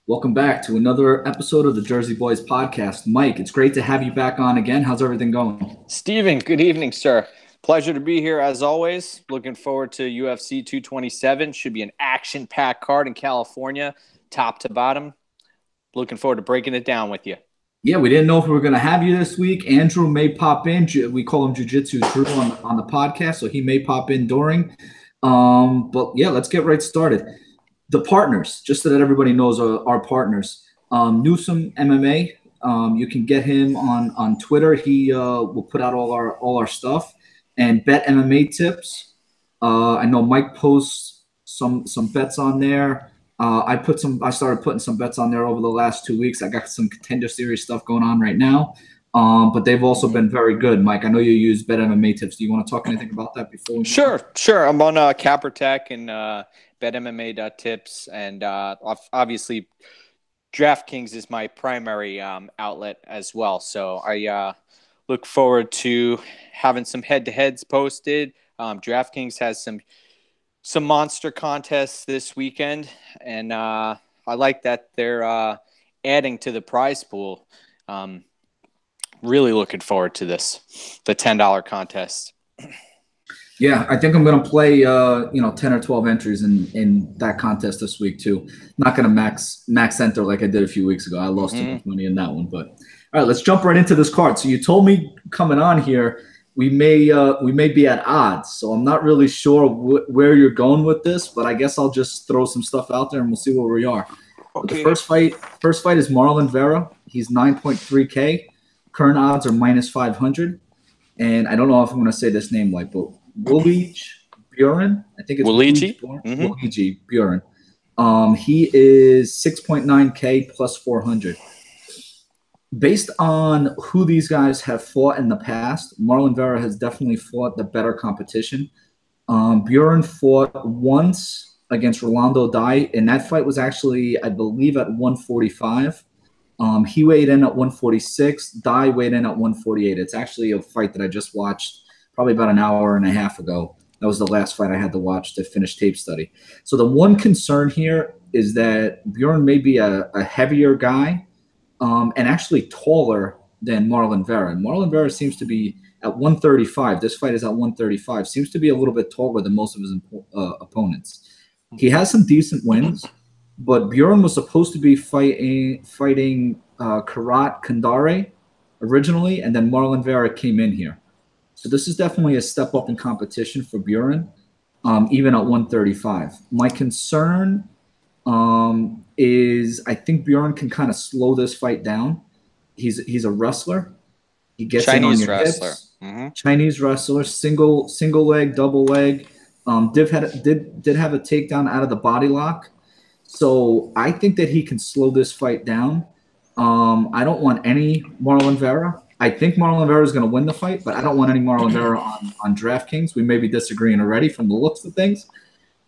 Welcome back to another episode of the Jersey Boys podcast. Mike, it's great to have you back on again. How's everything going? Steven, good evening, sir. Pleasure to be here as always. Looking forward to UFC 227. Should be an action-packed card in California, top to bottom. Looking forward to breaking it down with you. Yeah, we didn't know if we were going to have you this week. Andrew may pop in. We call him Jiu-Jitsu Drew on the podcast, so he may pop in during. But yeah, let's get right started. The partners, just so that everybody knows, are our partners. Newsom MMA. You can get him on Twitter. He will put out all our stuff. And betmma tips. I know Mike posts some bets on there. I started putting some bets on there over the last 2 weeks. I got some Contender Series stuff going on right now. But they've also been very good. Mike, I know you use betmma tips. Do you want to talk anything about that before we Sure. I'm on Capertech and betmma.tips, and obviously Draftkings is my primary outlet as well. So I look forward to having some head-to-heads posted. Draftkings has some monster contests this weekend, and I like that they're adding to the prize pool. Really looking forward to this, the $10 contest. Yeah, I think I'm going to play 10 or 12 entries in that contest this week too. Not going to max enter like I did a few weeks ago. I lost too much money in that one. But all right, let's jump right into this card. So you told me coming on here we may be at odds. So I'm not really sure where you're going with this, but I guess I'll just throw some stuff out there and we'll see where we are. Okay. The first fight is Marlon Vera. He's 9.3K. Current odds are -500. And I don't know if I'm going to say this name right, but Woolige Buren. I think it's Woolige Buren. He is 6.9K plus 400. Based on who these guys have fought in the past, Marlon Vera has definitely fought the better competition. Buren fought once against Rolando Dai, and that fight was actually, I believe, at 145. He weighed in at 146. Dai weighed in at 148. It's actually a fight that I just watched probably about an hour and a half ago. That was the last fight I had to watch to finish tape study. So the one concern here is that Buren may be a heavier guy and actually taller than Marlon Vera. And Marlon Vera seems to be at 135. This fight is at 135. Seems to be a little bit taller than most of his opponents. He has some decent wins. But Buren was supposed to be fighting Karat Kandare originally, and then Marlon Vera came in here. So this is definitely a step up in competition for Buren, even at 135. My concern is I think Buren can kind of slow this fight down. He's a wrestler. He gets Chinese in on your wrestler. hips. Chinese wrestler, single leg, double leg. Did have a takedown out of the body lock. So I think that he can slow this fight down. I don't want any Marlon Vera. I think Marlon Vera is going to win the fight, but I don't want any Marlon Vera on Draftkings. We may be disagreeing already from the looks of things.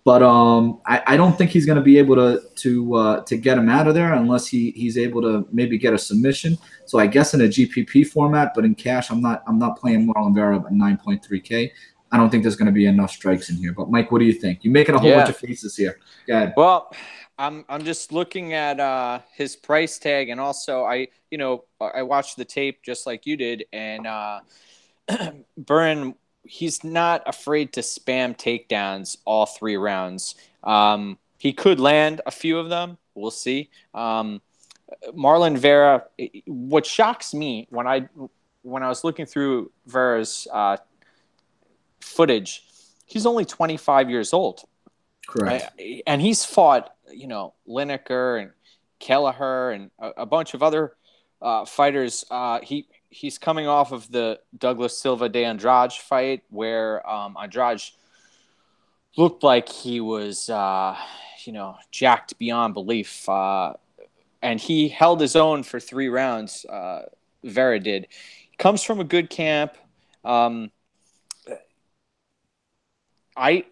But I don't think he's going to be able to get him out of there unless he's able to maybe get a submission. So I guess in a GPP format, but in cash, I'm not playing Marlon Vera at 9.3K. I don't think there's going to be enough strikes in here. But Mike, what do you think? You're making a whole bunch of faces here. Go ahead. Well, I'm just looking at his price tag, and also I watched the tape just like you did, and Buren, he's not afraid to spam takedowns all 3 rounds. He could land a few of them. We'll see. Marlon Vera, what shocks me when I was looking through Vera's footage, he's only 25 years old. Correct. And he's fought, Lineker and Kelleher and a bunch of other fighters. He's coming off of the Douglas Silva de Andrade fight where Andrade looked like he was, jacked beyond belief. And he held his own for 3 rounds. Vera did. He comes from a good camp. I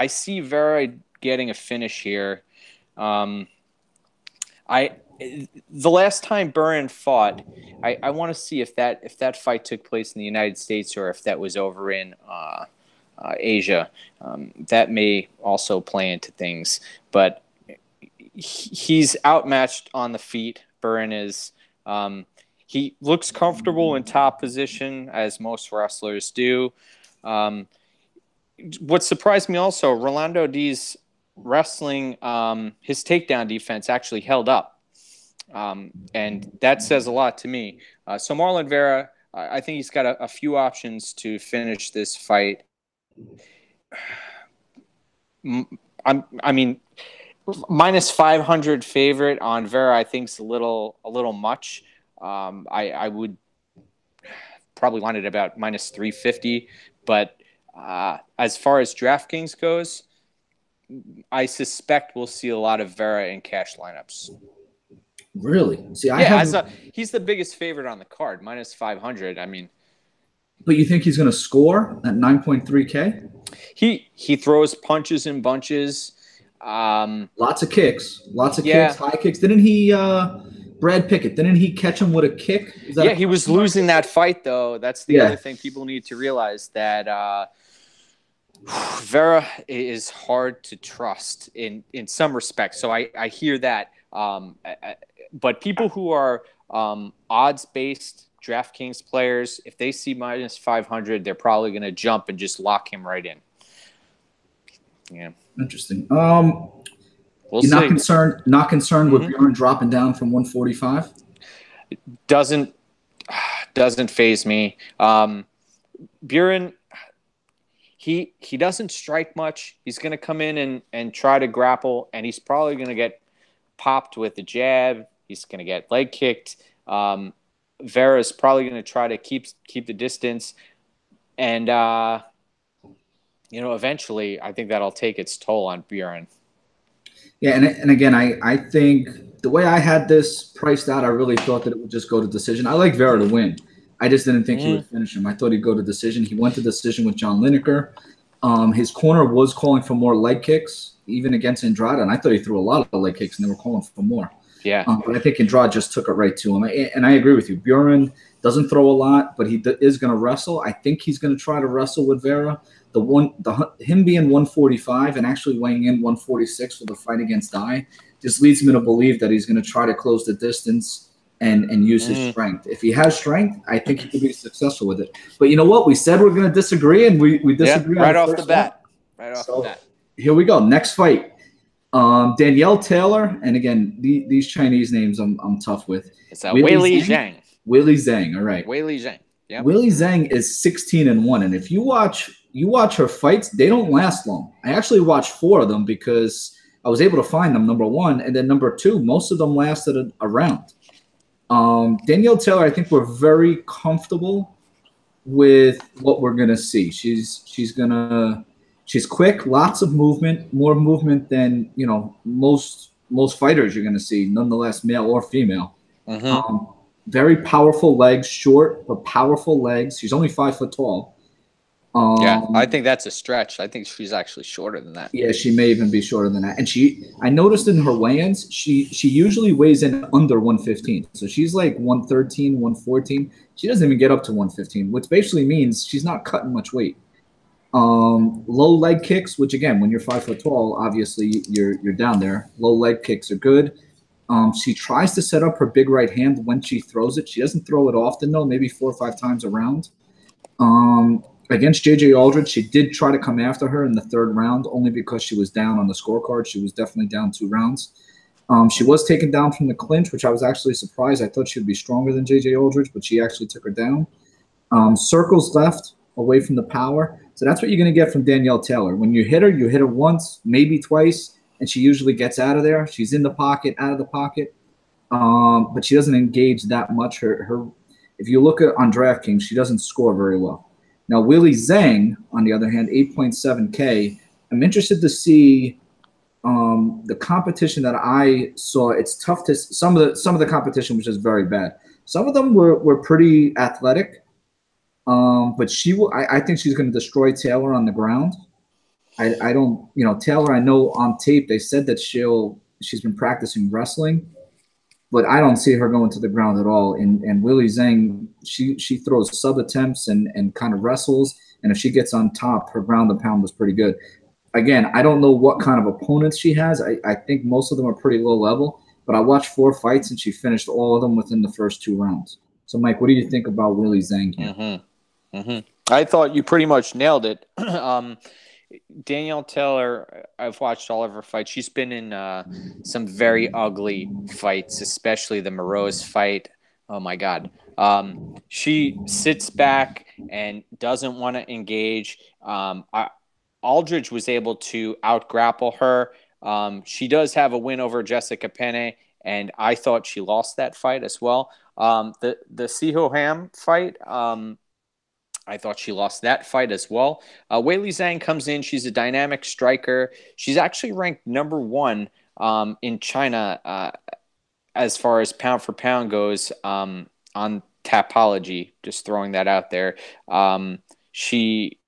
see Vera getting a finish here. The last time Buren fought, I want to see if that fight took place in the United States or if that was over in Asia. That may also play into things. But he's outmatched on the feet. Buren is. He looks comfortable in top position, as most wrestlers do. What surprised me also, Rolando D's wrestling, his takedown defense actually held up. And that says a lot to me. So Marlon Vera, I think he's got a few options to finish this fight. I mean, minus 500 favorite on Vera, I think is a little much. I would probably want it about minus 350, but as far as DraftKings goes, I suspect we'll see a lot of Vera in cash lineups. Really? See, he's the biggest favorite on the card, minus 500. I mean, but you think he's going to score at 9.3K? He throws punches in bunches. Lots of kicks, high kicks. Didn't he, Brad Pickett, didn't he catch him with a kick? He was losing that fight, though. That's the other thing people need to realize, that Vera is hard to trust in some respects. So I hear that. But people who are odds-based DraftKings players, if they see minus 500, they're probably going to jump and just lock him right in. Yeah. Interesting. We'll see. Not concerned with Buren dropping down from 145? Doesn't faze me. Buren, he doesn't strike much. He's going to come in and try to grapple, and he's probably going to get popped with the jab. He's going to get leg kicked. Vera's probably going to try to keep the distance, and eventually, I think that'll take its toll on Buren. Yeah, and again, I think the way I had this priced out, I really thought that it would just go to decision. I like Vera to win. I just didn't think he would finish him. I thought he'd go to decision. He went to decision with John Lineker. His corner was calling for more leg kicks, even against Andrade, and I thought he threw a lot of leg kicks, and they were calling for more. Yeah. But I think Andrade just took it right to him. And I agree with you. Buren doesn't throw a lot, but he is going to wrestle. I think he's going to try to wrestle with Vera. Him being 145 and actually weighing in 146 for the fight against Dye just leads me to believe that he's going to try to close the distance and use his strength. If he has strength, I think he could be successful with it. But you know what? We said we're going to disagree, and we disagree right off the bat. Here we go. Next fight. Danielle Taylor, and again, these Chinese names I'm tough with. It's Weili Zhang. Weili Zhang, all right. Weili Zhang. Yeah. Weili Zhang is 16-1, and if you watch her fights, they don't last long. I actually watched 4 of them because I was able to find them, number 1, and then number 2, most of them lasted a round. Danielle Taylor, I think we're very comfortable with what we're gonna see. She's quick, lots of movement, more movement than most fighters you're gonna see, nonetheless, male or female. Very powerful legs, short but powerful legs. She's only 5 foot tall. I think that's a stretch. I think she's actually shorter than that. Yeah, she may even be shorter than that. And I noticed in her weigh-ins, she usually weighs in under 115. So she's like 113, 114. She doesn't even get up to 115, which basically means she's not cutting much weight. Low leg kicks, which again, when you're 5 foot tall, obviously you're down there. Low leg kicks are good. She tries to set up her big right hand when she throws it. She doesn't throw it often though, maybe 4 or 5 times a round. Against J.J. Aldridge, she did try to come after her in the 3rd round, only because she was down on the scorecard. She was definitely down 2 rounds. She was taken down from the clinch, which I was actually surprised. I thought she would be stronger than J.J. Aldridge, but she actually took her down. Circles left, away from the power. So that's what you're going to get from Danielle Taylor. When you hit her once, maybe twice, and she usually gets out of there. She's in the pocket, out of the pocket, but she doesn't engage that much. If you look on DraftKings, she doesn't score very well. Now, Weili Zhang, on the other hand, 8.7K. I'm interested to see the competition that I saw. It's tough to some of the competition was just very bad. Some of them were pretty athletic, but I think she's going to destroy Taylor on the ground. I don't, Taylor. I know on tape they said that she's been practicing wrestling, but I don't see her going to the ground at all. And Weili Zhang, she throws sub attempts and kind of wrestles. And if she gets on top, her ground and pound was pretty good. again, I don't know what kind of opponents she has. I think most of them are pretty low level, but I watched 4 fights and she finished all of them within the first 2 rounds. So, Mike, what do you think about Willie Zhang here? I thought you pretty much nailed it. Danielle Taylor, I've watched all of her fights. She's been in some very ugly fights, especially the Morose fight. Oh, my God. She sits back and doesn't want to engage. Aldridge was able to out-grapple her. She does have a win over Jessica Penne, and I thought she lost that fight as well. The Siho Ham fight, I thought she lost that fight as well. Weili Zhang comes in. She's a dynamic striker. She's actually ranked number 1 in China as far as pound for pound goes on Tapology. Just throwing that out there. She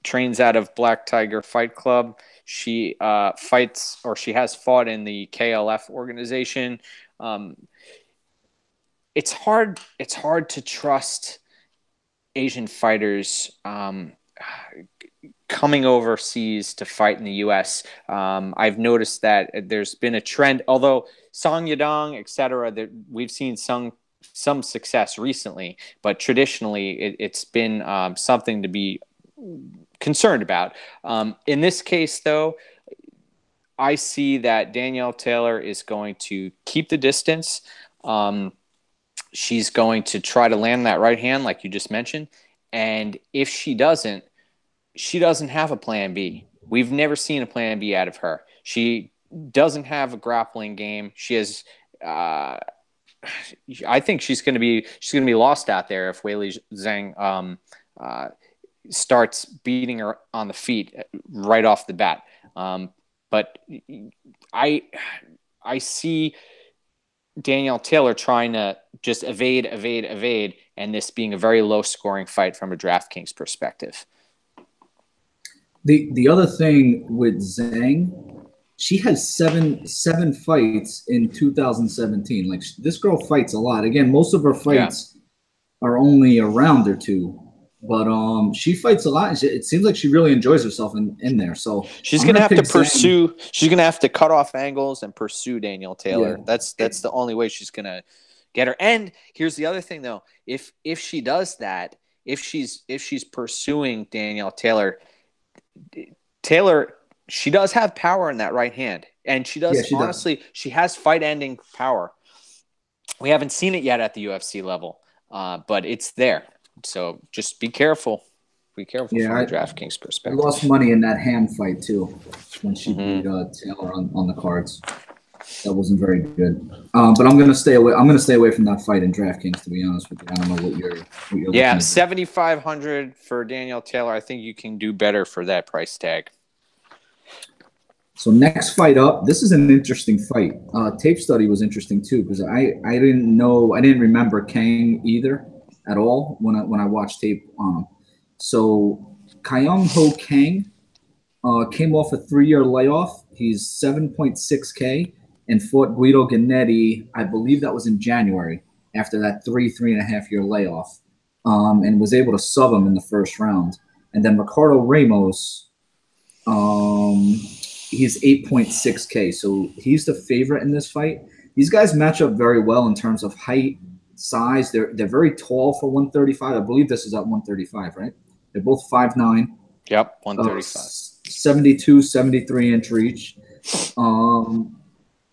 trains out of Black Tiger Fight Club. She fights, or she has fought in the KLF organization. It's hard to trust Asian fighters coming overseas to fight in the U.S. I've noticed that there's been a trend, although Song Yadong, etc., that we've seen some success recently, but traditionally it's been something to be concerned about. In this case, though, I see that Danielle Taylor is going to keep the distance. She's going to try to land that right hand, like you just mentioned. And if she doesn't have a plan B. We've never seen a plan B out of her. She doesn't have a grappling game. She has. I think she's going to be lost out there if Weili Zhang starts beating her on the feet right off the bat. But I see Danielle Taylor trying to just evade, and this being a very low-scoring fight from a DraftKings perspective. The other thing with Zhang, she has seven fights in 2017. Like, this girl fights a lot. Again, most of her fights are only a round or 2. But she fights a lot. It seems like she really enjoys herself in there. So she's going to have to pursue. She's going to have to cut off angles and pursue Danielle Taylor. Yeah. That's the only way she's going to get her. And here's the other thing, though. If she does that, if she's pursuing Danielle Taylor, she does have power in that right hand, and she does. Yeah, honestly, she has fight-ending power. We haven't seen it yet at the UFC level, but it's there. So just be careful. Be careful from the DraftKings perspective. I lost money in that Ham fight too when she beat Taylor on the cards. That wasn't very good. But I'm gonna stay away. I'm gonna stay away from that fight in DraftKings, to be honest with you. I don't know what you're yeah, $7,500 for Danielle Taylor. I think you can do better for that price tag. So next fight up, this is an interesting fight. Tape study was interesting too, because I didn't remember Kang either at all when I watched tape on him. So Kyung Ho Kang came off a 3-year layoff. He's 7.6K and fought Guido Gennady, I believe that was in January, after that 3.5 year layoff, and was able to sub him in the first round. And then Ricardo Ramos, he's 8.6K, so he's the favorite in this fight. These guys match up very well in terms of height, size. They're very tall for 135. I believe this is at 135, right? They're both 5'9". Yep, 135. 72, 73 inch reach.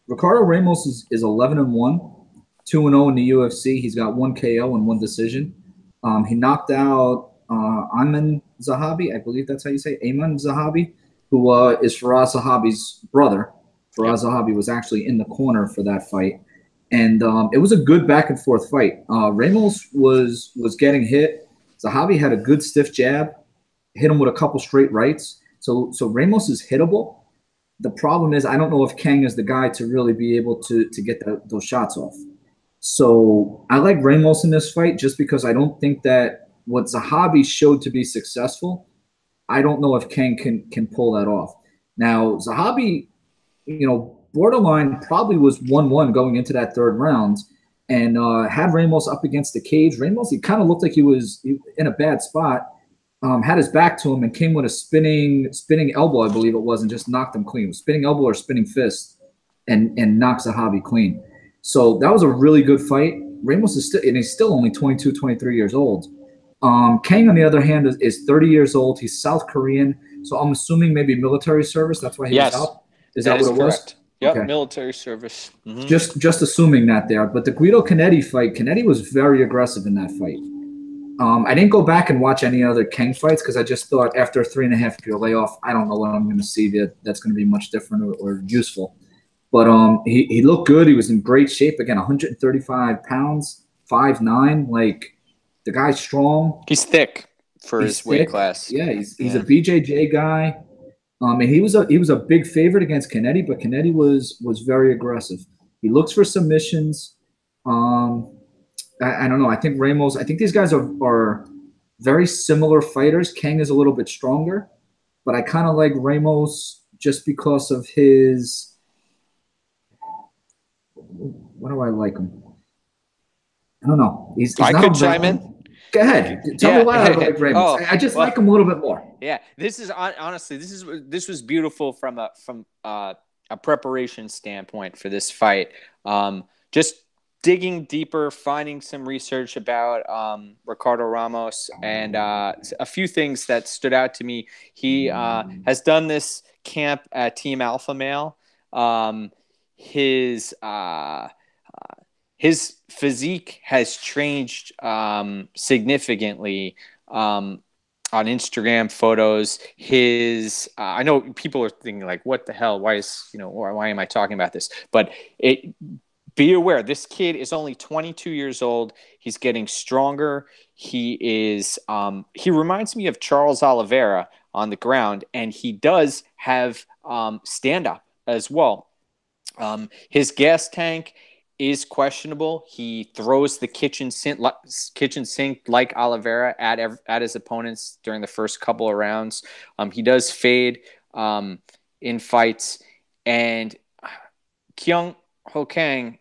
Ricardo Ramos is 11-1, 2-0 in the UFC. He's got 1 KO and 1 decision. He knocked out Ayman Zahabi, I believe that's how you say it, Ayman Zahabi, who is Faraz Zahabi's brother. Faraz Zahabi was actually in the corner for that fight. And it was a good back-and-forth fight. Ramos was getting hit. Zahabi had a good stiff jab, hit him with a couple straight rights. So Ramos is hittable. The problem is I don't know if Kang is the guy to really be able to get those shots off. So I like Ramos in this fight just because I don't think that what Zahabi showed to be successful, I don't know if Kang can pull that off. Now, Zahabi, borderline probably was 1-1 going into that 3rd round and had Ramos up against the cage. Ramos, he kind of looked like he was in a bad spot. had his back to him and came with a spinning elbow, I believe it was, and just knocked him clean. Spinning elbow or spinning fist, and knocks Zahavi clean. So that was a really good fight. Ramos is still, and he's still only 22, 23 years old. Kang, on the other hand, is 30 years old. He's South Korean, so I'm assuming maybe military service. That's why he was out. Is that what it was? Correct. Yep, Okay. military service. Mm-hmm. Just assuming that there. But the Guido Canetti fight, Canetti was very aggressive in that fight. I didn't go back and watch any other Kang fights because I just thought after a 3.5 year layoff, I don't know what I'm going to see that's going to be much different or useful. But he looked good. He was in great shape. Again, 135 pounds, 5'9". Like, the guy's strong. He's thick for his weight class. Yeah, he's a BJJ guy. And he was a big favorite against Canetti, but Canetti was very aggressive. He looks for submissions. I don't know. I think Ramos. I think these guys are very similar fighters. Kang is a little bit stronger, but I kind of like Ramos just because of his. Why do I like him? I don't know. He's I not could chime in. Go ahead. Tell me why I like Ramos. I just like him a little bit more. Yeah, this is honestly this was beautiful from a preparation standpoint for this fight. Just digging deeper, finding some research about Ricardo Ramos, and a few things that stood out to me. He has done this camp at Team Alpha Male. His physique has changed significantly on Instagram photos. I know people are thinking like, what the hell? Why am I talking about this? But be aware, this kid is only 22 years old. He's getting stronger. He reminds me of Charles Oliveira on the ground, and he does have stand-up as well. His gas tank is questionable. He throws the kitchen sink like Oliveira at his opponents during the first couple of rounds. He does fade in fights, and Kyung Ho Kang,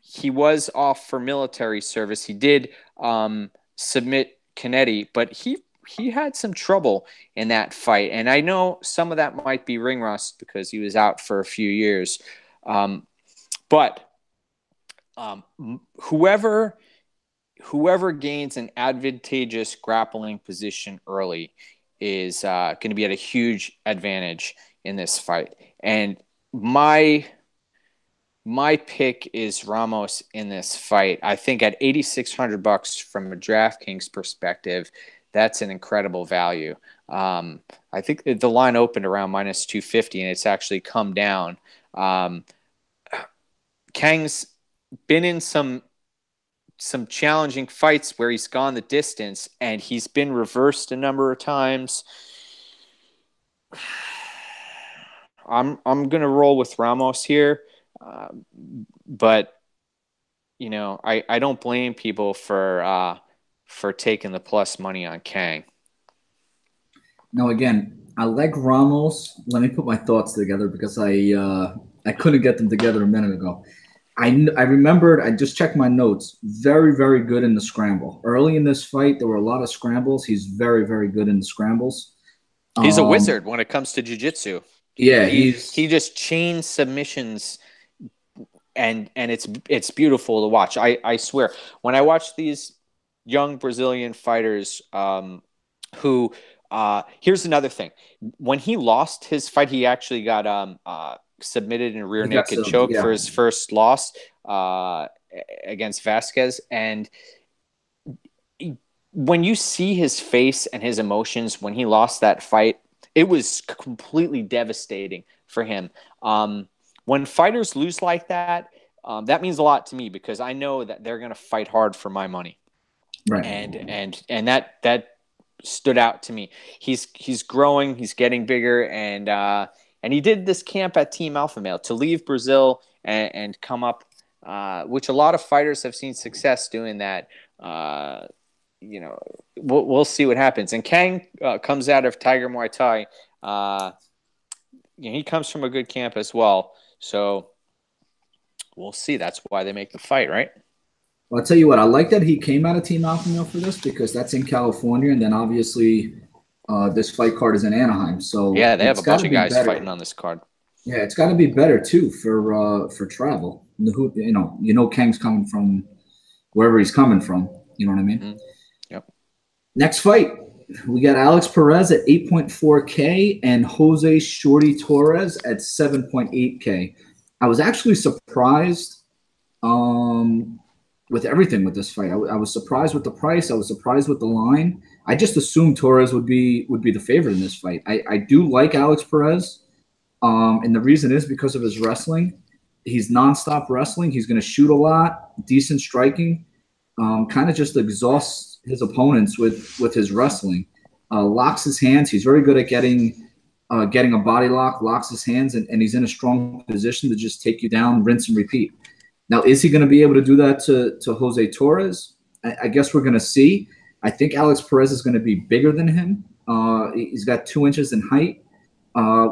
he was off for military service. He did submit Canetti, but he had some trouble in that fight, and I know some of that might be ring rust because he was out for a few years. But whoever gains an advantageous grappling position early is going to be at a huge advantage in this fight. And my pick is Ramos in this fight. I think at $8,600 from a DraftKings perspective, that's an incredible value. I think the line opened around -250, and it's actually come down. Kang's been in some challenging fights where he's gone the distance, and he's been reversed a number of times. I'm gonna roll with Ramos here, but I don't blame people for taking the plus money on Kang. No, again, I like Ramos. Let me put my thoughts together because I couldn't get them together a minute ago. I remembered, I just checked my notes. Very, very good in the scramble. Early in this fight, there were a lot of scrambles. He's very, very good in the scrambles. He's a wizard when it comes to jiu-jitsu. Yeah, he just chains submissions, and it's beautiful to watch. I swear, when I watch these young Brazilian fighters who here's another thing. When he lost his fight, he actually got submitted in a rear naked choke for his first loss against Vasquez. And when you see his face and his emotions when he lost that fight, it was completely devastating for him. When fighters lose like that, that means a lot to me because I know that they're going to fight hard for my money. Right. And that stood out to me. He's growing, he's getting bigger, and he did this camp at Team Alpha Male to leave Brazil and come up, which a lot of fighters have seen success doing that. We'll see what happens. And Kang comes out of Tiger Muay Thai. He comes from a good camp as well. So we'll see. That's why they make the fight, right? Well, I'll tell you what, I like that he came out of Team Alpha Male for this because that's in California, and then obviously this fight card is in Anaheim, so Yeah, they have it's a got bunch to of be guys better. fighting on this card. Yeah, it's got to be better too for travel. Kang's coming from wherever he's coming from. You know what I mean? Mm-hmm. Yep. Next fight, we got Alex Perez at 8.4K and Jose Shorty Torres at 7.8K. I was actually surprised with everything with this fight. I was surprised with the price. I was surprised with the line. I just assumed Torres would be the favorite in this fight. I do like Alex Perez, and the reason is because of his wrestling. He's nonstop wrestling. He's going to shoot a lot, decent striking, kind of just exhausts his opponents with his wrestling. Locks his hands. He's very good at getting a body lock, locks his hands, and he's in a strong position to just take you down, rinse and repeat. Now, is he going to be able to do that to Jose Torres? I guess we're going to see. I think Alex Perez is going to be bigger than him. He's got 2 inches in height.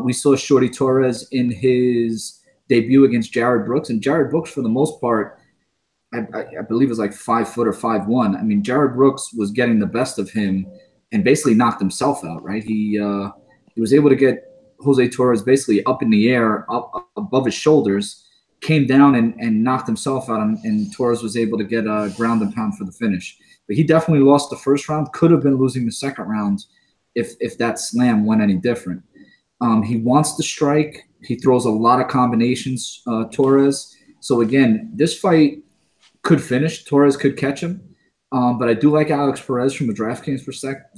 We saw Shorty Torres in his debut against Jared Brooks, and Jared Brooks, for the most part, I believe, was like 5 foot or 5'1". I mean, Jared Brooks was getting the best of him and basically knocked himself out. Right? He was able to get Jose Torres basically up in the air, up above his shoulders, came down and knocked himself out, and Torres was able to get a ground and pound for the finish. But he definitely lost the first round. Could have been losing the second round if that slam went any different. He wants to strike. He throws a lot of combinations, Torres. So again, this fight could finish. Torres could catch him. But I do like Alex Perez from a DraftKings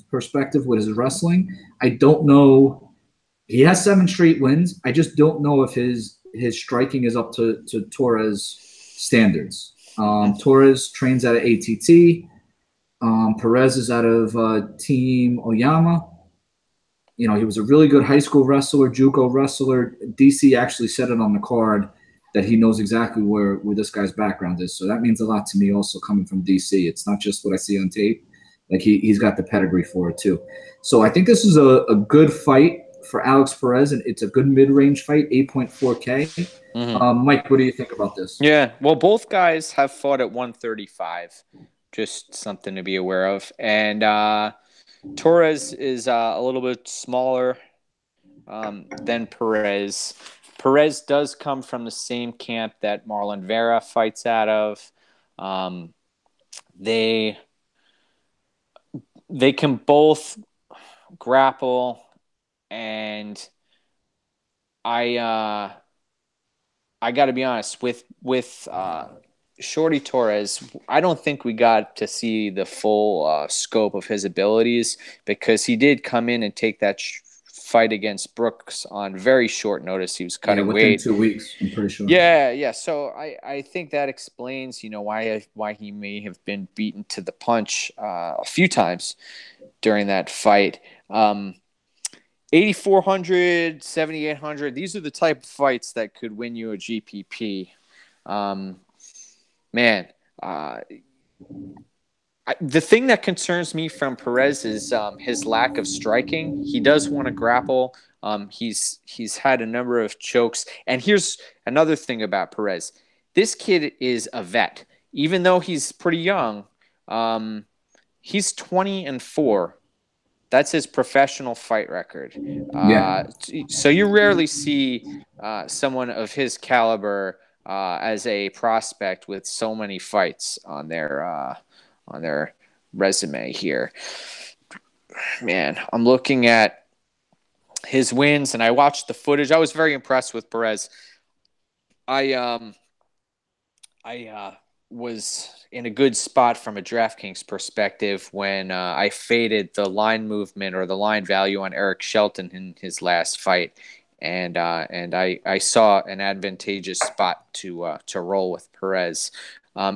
perspective with his wrestling. I don't know. He has 7 straight wins. I just don't know if his striking is up to Torres standards. Torres trains out of ATT. Perez is out of Team Oyama. He was a really good high school wrestler, JUCO wrestler. DC actually said it on the card that he knows exactly where this guy's background is. So that means a lot to me also coming from DC. It's not just what I see on tape. Like he's got the pedigree for it too. So I think this is a good fight for Alex Perez, and it's a good mid-range fight, 8.4K. Mm-hmm. Mike, what do you think about this? Yeah, well, both guys have fought at 135. Just something to be aware of. And Torres is a little bit smaller than Perez. Perez does come from the same camp that Marlon Vera fights out of. They can both grapple, and I got to be honest with Shorty Torres. I don't think we got to see the full scope of his abilities because he did come in and take that fight against Brooks on very short notice. He was cutting within weight. 2 weeks, I'm pretty sure. Yeah. So I think that explains, why he may have been beaten to the punch a few times during that fight. 8,400, 7,800. These are the type of fights that could win you a GPP. The thing that concerns me from Perez is his lack of striking. He does want to grapple. He's had a number of chokes. And here's another thing about Perez. This kid is a vet. Even though he's pretty young, he's 20-4. That's his professional fight record. So you rarely see someone of his caliber as a prospect with so many fights on their resume here. Man, I'm looking at his wins, and I watched the footage. I was very impressed with Perez. I was in a good spot from a DraftKings perspective when I faded the line movement or the line value on Eric Shelton in his last fight, and I saw an advantageous spot to roll with Perez.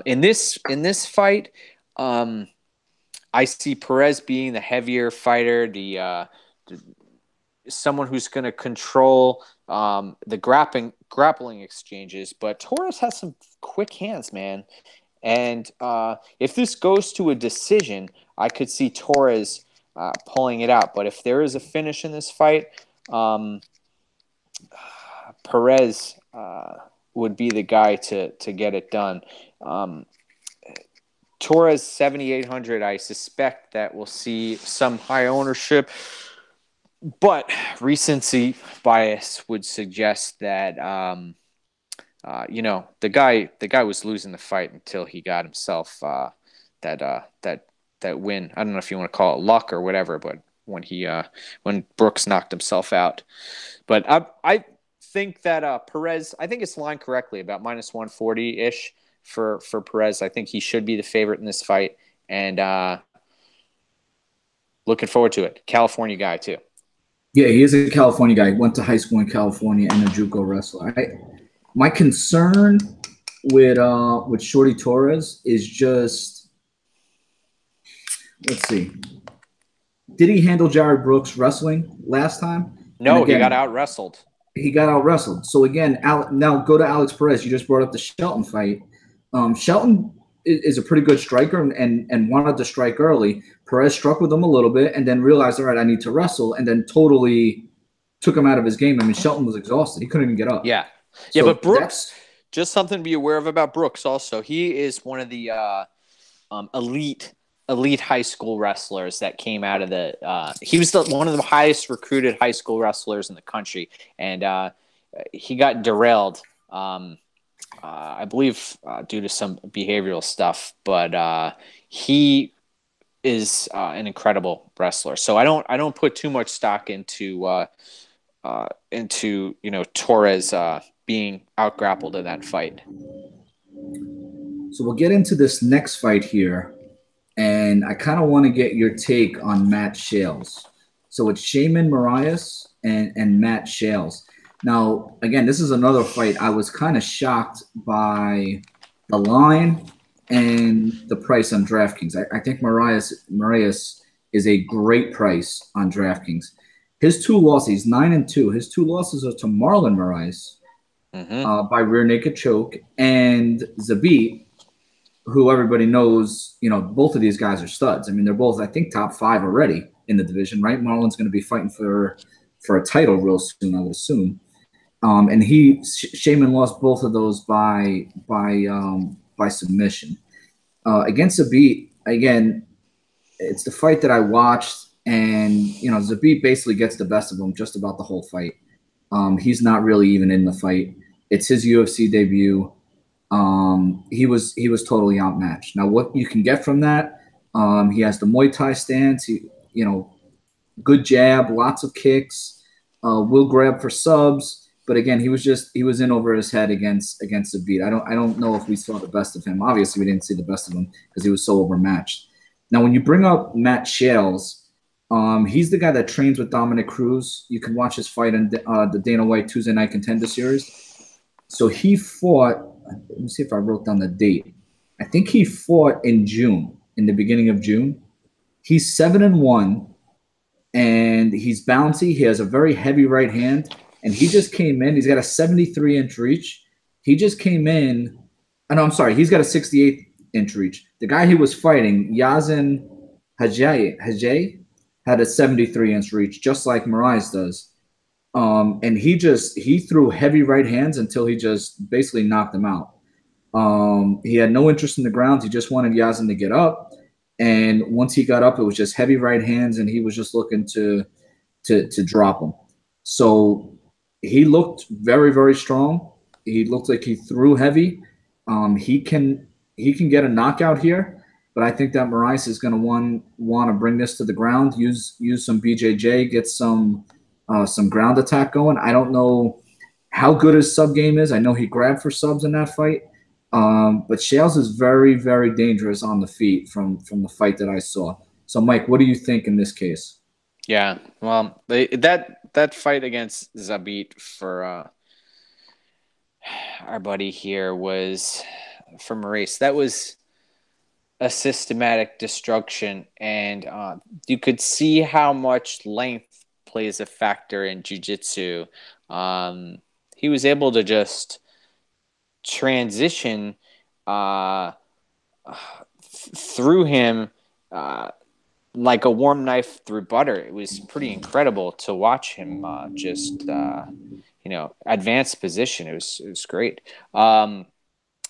In this fight, I see Perez being the heavier fighter, the someone who's going to control the grappling exchanges. But Torres has some quick hands, man. And if this goes to a decision, I could see Torres pulling it out. But if there is a finish in this fight, Perez would be the guy to get it done. Torres 7,800. I suspect that we'll see some high ownership, but recency bias would suggest that the guy was losing the fight until he got himself that win. I don't know if you want to call it luck or whatever, but when Brooks knocked himself out. But I think that Perez, I think it's lined correctly about minus 140 ish for Perez. I think he should be the favorite in this fight, and looking forward to it. California guy too. Yeah, he is a California guy. Went to high school in California and a JUCO wrestler. My concern with Shorty Torres is just, let's see. Did he handle Jared Brooks wrestling last time? No, again, he got out wrestled. He got out wrestled. So again, now go to Alex Perez. You just brought up the Shelton fight. Shelton is a pretty good striker and wanted to strike early. Perez struck with him a little bit and then realized, all right, I need to wrestle, and then totally took him out of his game. I mean, Shelton was exhausted. He couldn't even get up. Yeah. Yeah, so but Brooks, just something to be aware of about Brooks also. He is one of the elite high school wrestlers that came out of the he was one of the highest recruited high school wrestlers in the country, and he got derailed I believe due to some behavioral stuff, but he is an incredible wrestler. So I don't put too much stock into Torres being out-grappled in that fight. So we'll get into this next fight here, and I kind of want to get your take on Matt Shales. So it's Shaman Marias and Matt Shales. Now, again, this is another fight. I was kind of shocked by the line and the price on DraftKings. I think Marias is a great price on DraftKings. His two losses, 9-2. His two losses are to Marlon Marias by rear naked choke, and Zabit, who everybody knows. Both of these guys are studs. I mean, they're both, I think, top 5 already in the division, right? Marlon's going to be fighting for a title real soon, I would assume. And Shaman lost both of those by submission. Against Zabit, again, it's the fight that I watched. And, Zabit basically gets the best of him just about the whole fight. He's not really even in the fight. It's his UFC debut. He was totally outmatched. Now, what you can get from that, he has the Muay Thai stance. Good jab, lots of kicks, will grab for subs. But again, he was in over his head against Zabit. I don't know if we saw the best of him. Obviously, we didn't see the best of him because he was so overmatched. Now, when you bring up Matt Shales, he's the guy that trains with Dominic Cruz. You can watch his fight in the Dana White Tuesday Night Contender Series. So he fought. Let me see if I wrote down the date. I think he fought in June, in the beginning of June. He's 7-1, and he's bouncy. He has a very heavy right hand, and he just came in. He's got a 73-inch reach. He just came in. Oh, no, I'm sorry. He's got a 68-inch reach. The guy he was fighting, Yazin Hajay, had a 73-inch reach, just like Marias does. And he threw heavy right hands until he just basically knocked him out. He had no interest in the ground. He just wanted Yazin to get up. And once he got up, it was just heavy right hands, and he was just looking to drop him. So he looked very, very strong. He looked like he threw heavy. He can get a knockout here, but I think that Marias is going to want to bring this to the ground, use some BJJ, get some ground attack going. I don't know how good his sub game is. I know he grabbed for subs in that fight. But Shales is very, very dangerous on the feet from the fight that I saw. So, Mike, what do you think in this case? Yeah, well, that fight against Zabit for our buddy here was for Maurice. That was a systematic destruction, and you could see how much length plays a factor in jiu-jitsu. He was able to just transition through him like a warm knife through butter. It was pretty incredible to watch him advance position. It was great.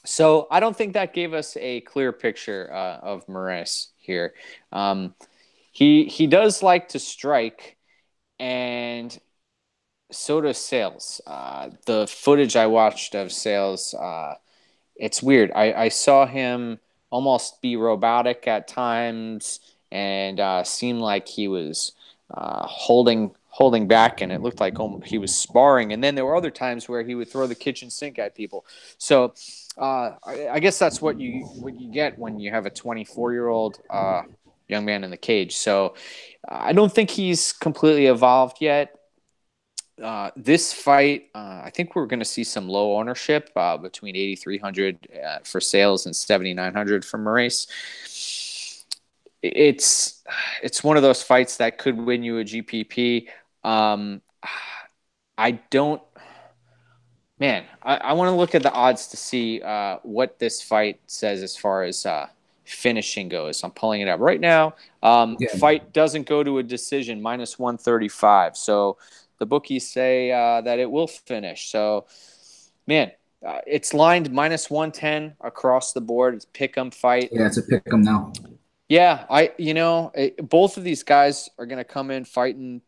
So I don't think that gave us a clear picture of Moraes here. He does like to strike, and so does Sales. The footage I watched of Sales, it's weird. I saw him almost be robotic at times, and seemed like he was holding back, and it looked like he was sparring. And then there were other times where he would throw the kitchen sink at people. So I guess that's what you get when you have a 24-year-old young man in the cage. So I don't think he's completely evolved yet. This fight, I think we're going to see some low ownership between 8,300 for Sales and 7,900 for Moraes. It's one of those fights that could win you a GPP. I don't, man. I want to look at the odds to see what this fight says as far as finishing goes. I'm pulling it up right now. Yeah. Fight doesn't go to a decision, minus 135. So the bookies say that it will finish. So, man, it's lined minus 110 across the board. It's pick 'em fight. Yeah, it's a pick 'em now. Yeah, both of these guys are going to come in fighting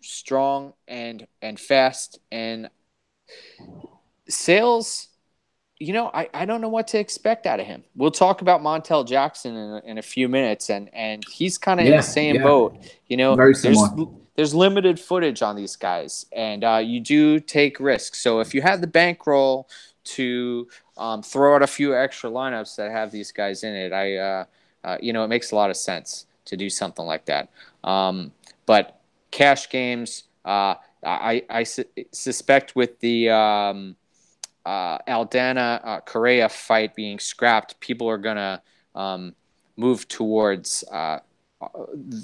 strong and fast. And Sales, I don't know what to expect out of him. We'll talk about Montel Jackson in a few minutes, and he's kind of in the same boat. Very similar. There's limited footage on these guys, and you do take risks. So if you have the bankroll to throw out a few extra lineups that have these guys in it, it makes a lot of sense to do something like that. But cash games, I suspect with the Aldana Correa fight being scrapped, people are gonna move towards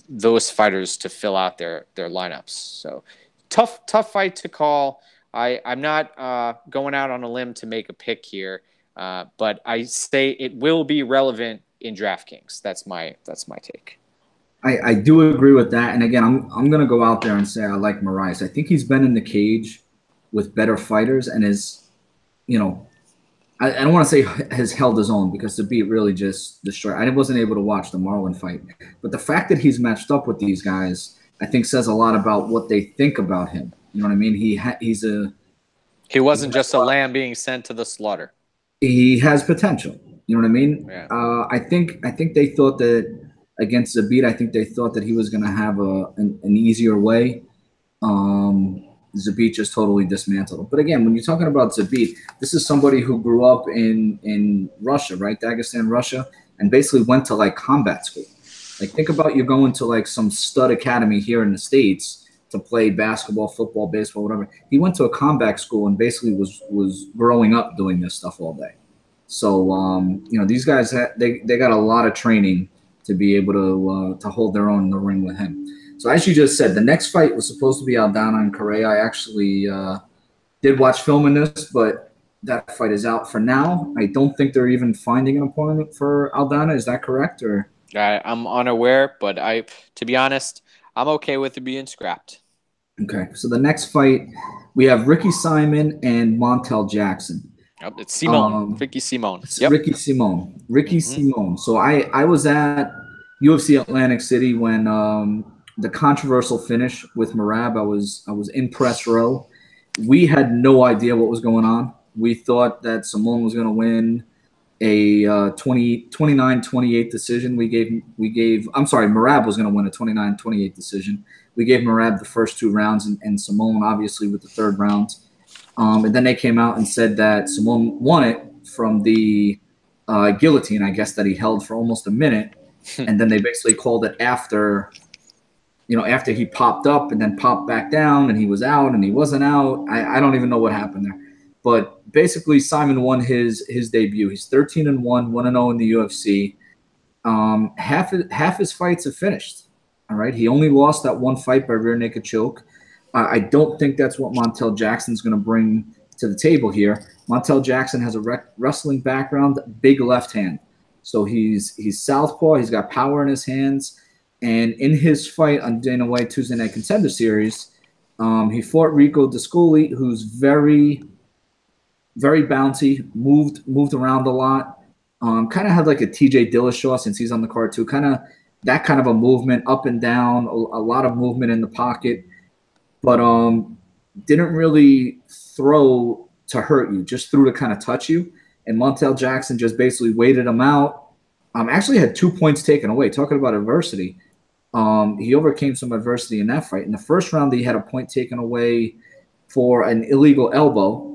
those fighters to fill out their lineups. So tough fight to call. I'm not going out on a limb to make a pick here, but I say it will be relevant in Draftkings. That's my take. I do agree with that. And again, I'm gonna go out there and say I like Moraes. I think he's been in the cage with better fighters and is, I don't want to say has held his own, because Zabit really just destroyed. I wasn't able to watch the Marlon fight, but the fact that he's matched up with these guys, I think, says a lot about what they think about him. You know what I mean? He wasn't just a lamb being sent to the slaughter. He has potential. You know what I mean? Yeah. I think they thought that against Zabit, I think they thought that he was going to have an easier way. Zabit just totally dismantled him. But again, when you're talking about Zabit, this is somebody who grew up in Russia, right? Dagestan, Russia, and basically went to like combat school. Like, think about you going to like some stud academy here in the States to play basketball, football, baseball, whatever. He went to a combat school and basically was growing up doing this stuff all day. So these guys they got a lot of training to be able to hold their own in the ring with him. So as you just said, the next fight was supposed to be Aldana and Correa. I actually did watch film in this, but that fight is out for now. I don't think they're even finding an opponent for Aldana. Is that correct? Or I'm unaware, but to be honest, I'm okay with it being scrapped. Okay, so the next fight, we have Ricky Simon and Montel Jackson. Yep, it's Simone. Ricky Simone. Yep. Ricky Simone. Ricky Simone. So I was at UFC Atlantic City when the controversial finish with Merab. I was in press row. We had no idea what was going on. We thought that Simone was going to win a 29-28 decision. Merab was going to win a 29-28 decision. We gave Merab the first two rounds and Simone obviously with the third round. And then they came out and said that Simone won it from the guillotine, I guess, that he held for almost a minute. And then they basically called it after he popped up and then popped back down and he was out and he wasn't out. I don't even know what happened there. But basically, Simon won his debut. He's 13-1, 1-0 in the UFC. Half his fights have finished. All right. He only lost that one fight by rear naked choke. I don't think that's what Montel Jackson's going to bring to the table here. Montel Jackson has a wrestling background, big left hand. So he's southpaw. He's got power in his hands. And in his fight on Dana White Tuesday Night Contender Series, he fought Rico Discoli, who's very very bouncy, moved around a lot. Kind of had like a TJ Dillashaw since he's on the card too. Kind of that kind of a movement up and down, a lot of movement in the pocket, but didn't really throw to hurt you, just threw to kind of touch you. And Montel Jackson just basically waited him out. Actually had 2 points taken away. Talking about adversity, he overcame some adversity in that fight. In the first round, he had a point taken away for an illegal elbow.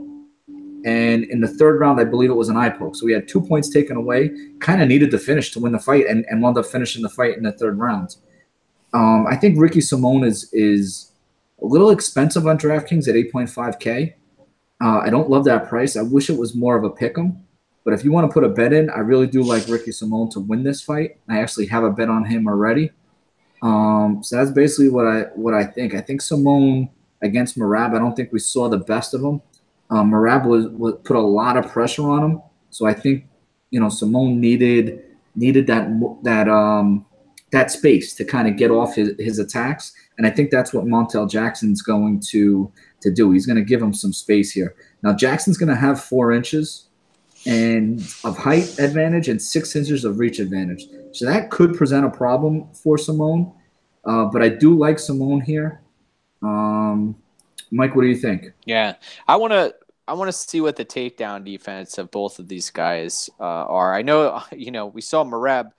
And in the third round, I believe it was an eye poke. So he had 2 points taken away, kind of needed to finish to win the fight, and wound up finishing the fight in the third round. I think Ricky Simone is a little expensive on DraftKings at 8.5K. I don't love that price. I wish it was more of a pick 'em. But if you want to put a bet in, I really do like Ricky Simone to win this fight. I actually have a bet on him already. So that's basically what I think. I think Simone against Merab, I don't think we saw the best of him. Merab was put a lot of pressure on him, so I think Simone needed that space to kind of get off his attacks, and I think that's what Montel Jackson's going to do. He's going to give him some space here. Now Jackson's going to have 4 inches and of height advantage and 6 inches of reach advantage, so that could present a problem for Simone. But I do like Simone here. Mike, what do you think? Yeah, I want to see what the takedown defense of both of these guys are. I know, we saw Merab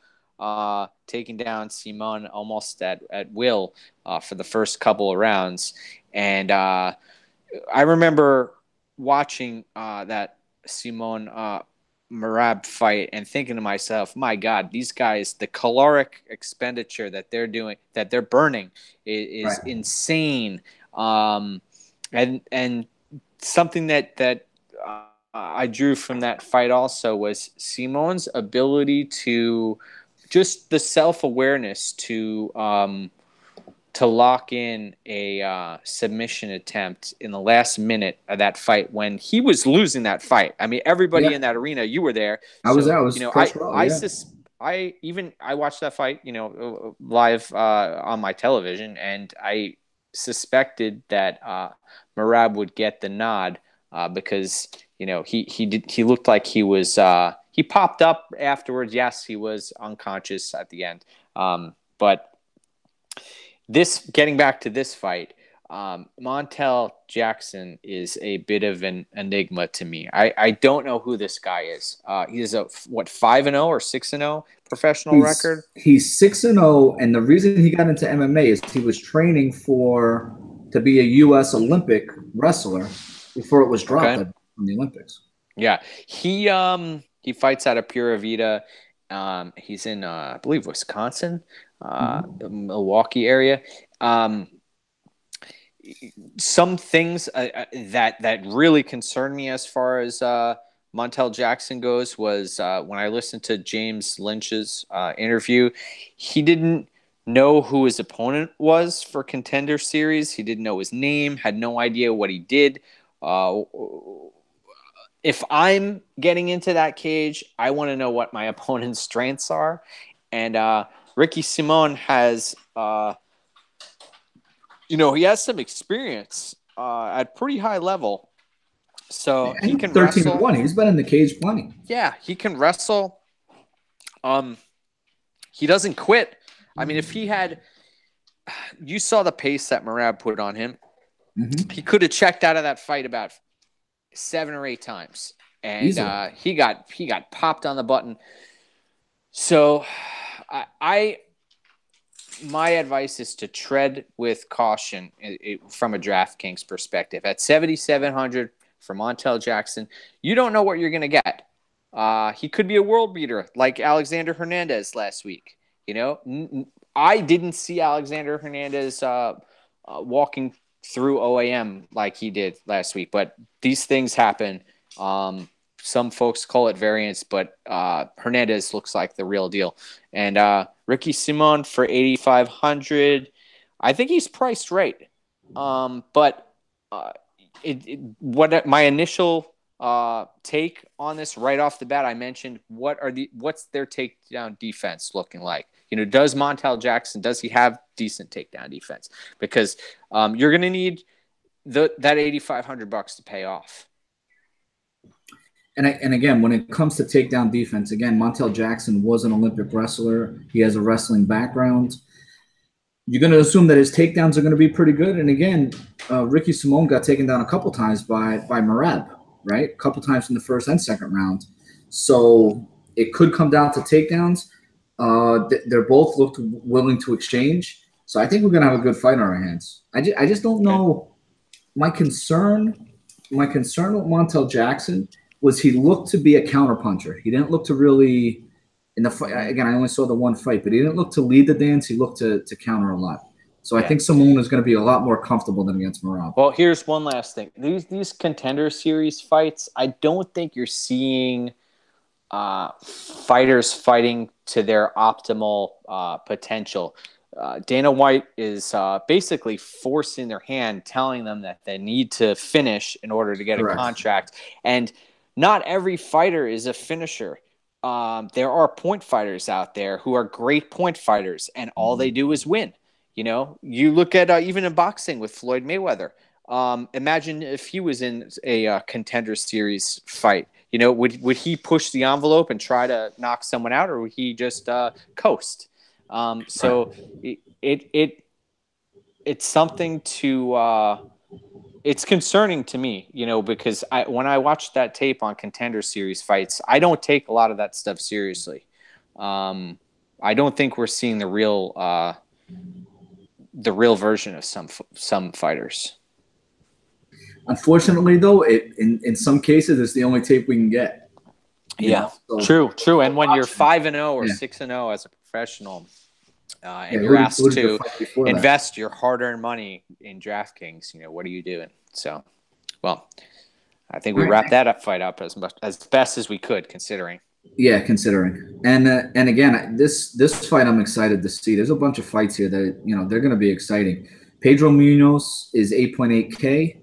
taking down Simon almost at will for the first couple of rounds, and I remember watching that Simon Merab fight and thinking to myself, my God, these guys, the caloric expenditure that they're burning is Right. insane. And something that I drew from that fight also was Simon's ability to just the self-awareness to lock in a submission attempt in the last minute of that fight when he was losing that fight. I mean, everybody in that arena, you were there. I was So, there. I was first row. I watched that fight, live on my television, and I suspected that Merab would get the nod because he looked like he was he popped up afterwards. Yes, he was unconscious at the end, but getting back to this fight, Montel Jackson is a bit of an enigma to me. I don't know who this guy is. He's a 5-0 or 6-0 professional record. He's 6-0, and the reason he got into MMA is he was training to be a U.S. Olympic wrestler before it was dropped from the Olympics. Yeah, he fights out of Pura Vida. He's in I believe Wisconsin. Milwaukee area. Some things that really concerned me as far as Montel Jackson goes was when I listened to James Lynch's interview, he didn't know who his opponent was for Contender Series. He didn't know his name, had no idea what he did. If I'm getting into that cage, I want to know what my opponent's strengths are. And Ricky Simone has, he has some experience at pretty high level. So he can 13-1. He's been in the cage plenty. Yeah, he can wrestle. He doesn't quit. I mean, if he had, you saw the pace that Merab put on him. Mm-hmm. He could have checked out of that fight about 7 or 8 times, and he got popped on the button. So, my advice is to tread with caution from a DraftKings perspective. At 7,700 for Montel Jackson, you don't know what you're going to get. He could be a world beater like Alexander Hernandez last week. I didn't see Alexander Hernandez walking through OAM like he did last week, but these things happen. Some folks call it variance, but Hernandez looks like the real deal. And Ricky Simon for 8,500, I think he's priced right. But what my initial take on this right off the bat, I mentioned what's their takedown defense looking like? Does Montel Jackson, does he have decent takedown defense? Because you're going to need that $8,500 to pay off. And again, when it comes to takedown defense, again, Montel Jackson was an Olympic wrestler. He has a wrestling background. You're going to assume that his takedowns are going to be pretty good. And again, Ricky Simone got taken down a couple times by Merab, right? A couple times in the first and second round. So it could come down to takedowns. They're both looked willing to exchange. So I think we're going to have a good fight on our hands. I just don't know. My concern with Montel Jackson was he looked to be a counterpuncher. He didn't look to really in the fight. Again, I only saw the one fight, but he didn't look to lead the dance. He looked to counter a lot. So I think Simone is going to be a lot more comfortable than against Merab. Well, here's one last thing. These Contender Series fights, I don't think you're seeing fighters fighting to their optimal potential. Dana White is basically forcing their hand, telling them that they need to finish in order to get a contract. And not every fighter is a finisher. There are point fighters out there who are great point fighters, and all they do is win. You know, you look at even in boxing with Floyd Mayweather. Imagine if he was in a Contender Series fight. You know, would he push the envelope and try to knock someone out, or would he just coast? So it's something to it's concerning to me, you know, because when I watched that tape on Contender Series fights, I don't take a lot of that stuff seriously. I don't think we're seeing the real version of some fighters. Unfortunately, though, in some cases, it's the only tape we can get. So, true. And when you're 5-0 or 6-0 as a professional, and you're asked to invest your hard-earned money in DraftKings, you know, what are you doing? So, well, I think we wrapped that fight up as best as we could, considering. Yeah, considering. And again, this fight I'm excited to see. There's a bunch of fights here that, you know, they're going to be exciting. Pedro Munoz is 8.8K.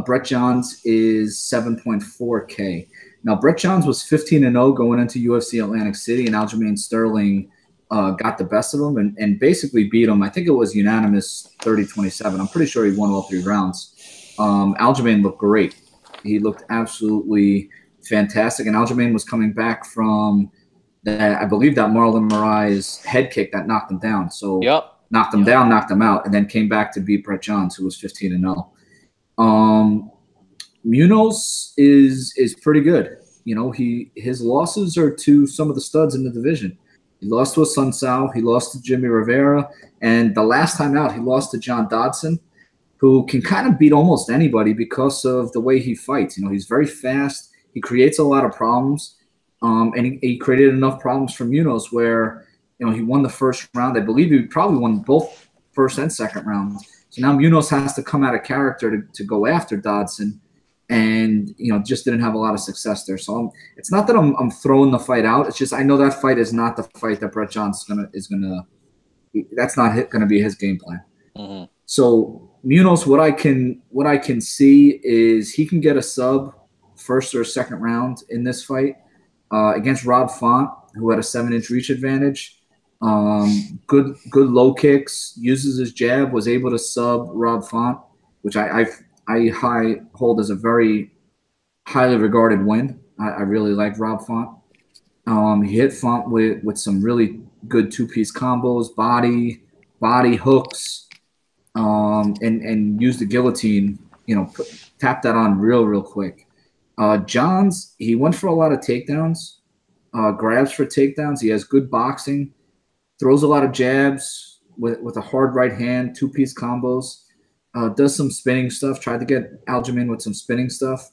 Brett Johns is 7.4K. Now, Brett Johns was 15-0 going into UFC Atlantic City, and Aljamain Sterling got the best of him and basically beat him. I think it was unanimous 30-27. I'm pretty sure he won all 3 rounds. Aljamain looked great. He looked absolutely fantastic. And Aljamain was coming back from that, I believe, that Marlon Moraes head kick that knocked him down. So knocked him down, knocked him out, and then came back to beat Brett Johns, who was 15-0. Munoz is pretty good. You know, his losses are to some of the studs in the division. He lost to Sun Sao, he lost to Jimmy Rivera, and the last time out he lost to John Dodson, who can kind of beat almost anybody because of the way he fights. You know, he's very fast. He creates a lot of problems, and he created enough problems for Munoz where, you know, he won the first round. I believe he probably won both first and second rounds. So now Munoz has to come out of character to go after Dodson, and, you know, just didn't have a lot of success there. So it's not that I'm throwing the fight out. It's just I know that fight is not the fight that Brett Johns is gonna. That's not going to be his game plan. Mm-hmm. So Munoz, what I can see is he can get a sub first or second round in this fight against Rob Font, who had a 7-inch reach advantage. Good low kicks, uses his jab, was able to sub Rob Font, which I hold as a very highly regarded win. I really like Rob Font. He hit Font with some really good 2-piece combos, body hooks, and used the guillotine. You know, tap that on real quick. Johns, he went for a lot of takedowns, grabs for takedowns. He has good boxing, throws a lot of jabs with a hard right hand, 2-piece combos, does some spinning stuff, tried to get Aljamain with some spinning stuff.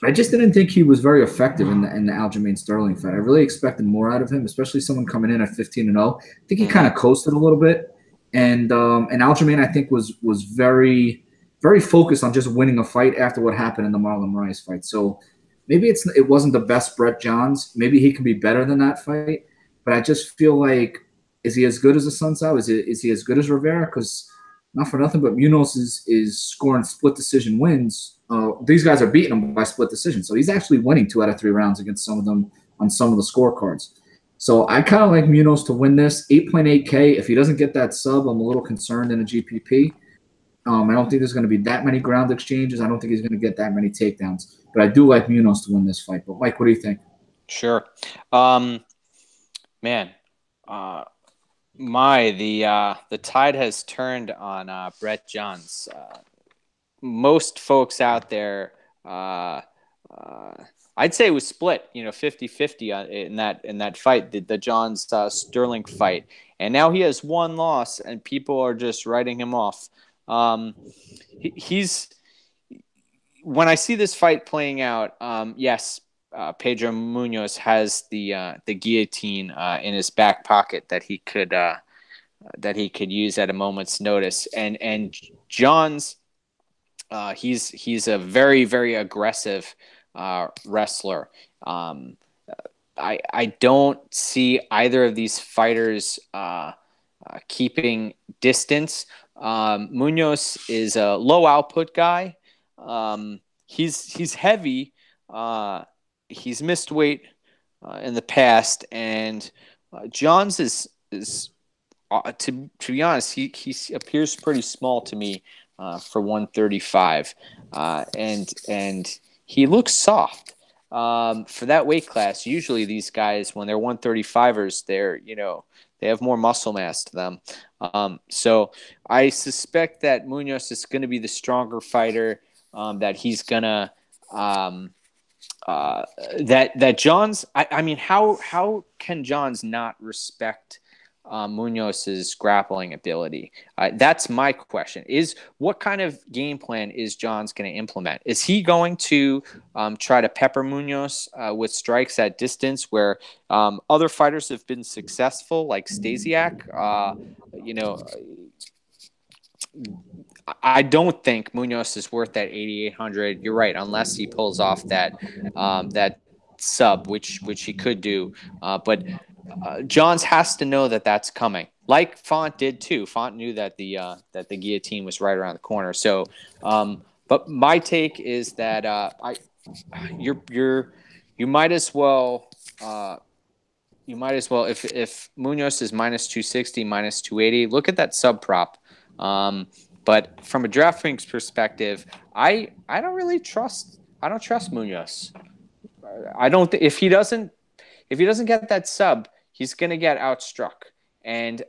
I just didn't think he was very effective in the Aljamain Sterling fight. I really expected more out of him, especially someone coming in at 15-0. I think he kind of coasted a little bit, and Aljamain, I think, was very, very focused on just winning a fight after what happened in the Marlon Moraes fight. So maybe it wasn't the best Brett Johns. Maybe he can be better than that fight. But I just feel like, is he as good as a Sun Sao? Is he as good as Rivera? Because not for nothing, but Munoz is scoring split decision wins. These guys are beating him by split decision. So he's actually winning 2 out of 3 rounds against some of them on some of the scorecards. So I kind of like Munoz to win this. 8.8K. If he doesn't get that sub, I'm a little concerned in a GPP. I don't think there's going to be that many ground exchanges. I don't think he's going to get that many takedowns. But I do like Munoz to win this fight. But Mike, what do you think? Sure. Man, the tide has turned on Brett Johns. Most folks out there, I'd say it was split, 50-50 in that fight, the Johns Sterling fight. And now he has one loss, and people are just writing him off. He's when I see this fight playing out, yes, Pedro Munoz has the guillotine in his back pocket that he could use at a moment's notice, and Johns, he's a very, very aggressive wrestler. I don't see either of these fighters keeping distance. Munoz is a low output guy. He's heavy. He's missed weight in the past, and Johns is to be honest, he appears pretty small to me for 135, and he looks soft for that weight class. Usually, these guys, when they're 135ers, they have more muscle mass to them. So I suspect that Munoz is going to be the stronger fighter. That he's gonna that Johns. I mean, how can Johns not respect Munoz's grappling ability? That's my question. What kind of game plan is Johns going to implement? Is he going to try to pepper Munoz with strikes at distance where other fighters have been successful, like Stasiak? I don't think Munoz is worth that 8,800. You're right, unless he pulls off that sub, which he could do. But Johns has to know that that's coming, like Font did too. Font knew that the guillotine was right around the corner. So, but my take is that you might as well if Munoz is minus 260, minus 280, look at that sub prop. But from a DraftKings perspective, I don't trust Munoz. I don't if he doesn't get that sub, he's going to get outstruck. And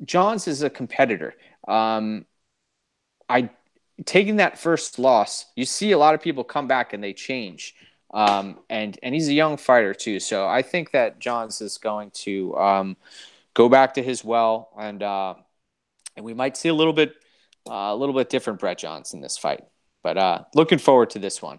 Johns is a competitor. Taking that first loss, you see a lot of people come back and they change. And he's a young fighter too, so I think that Johns is going to go back to his well, and we might see a little bit different Brett Johns in this fight. But looking forward to this one.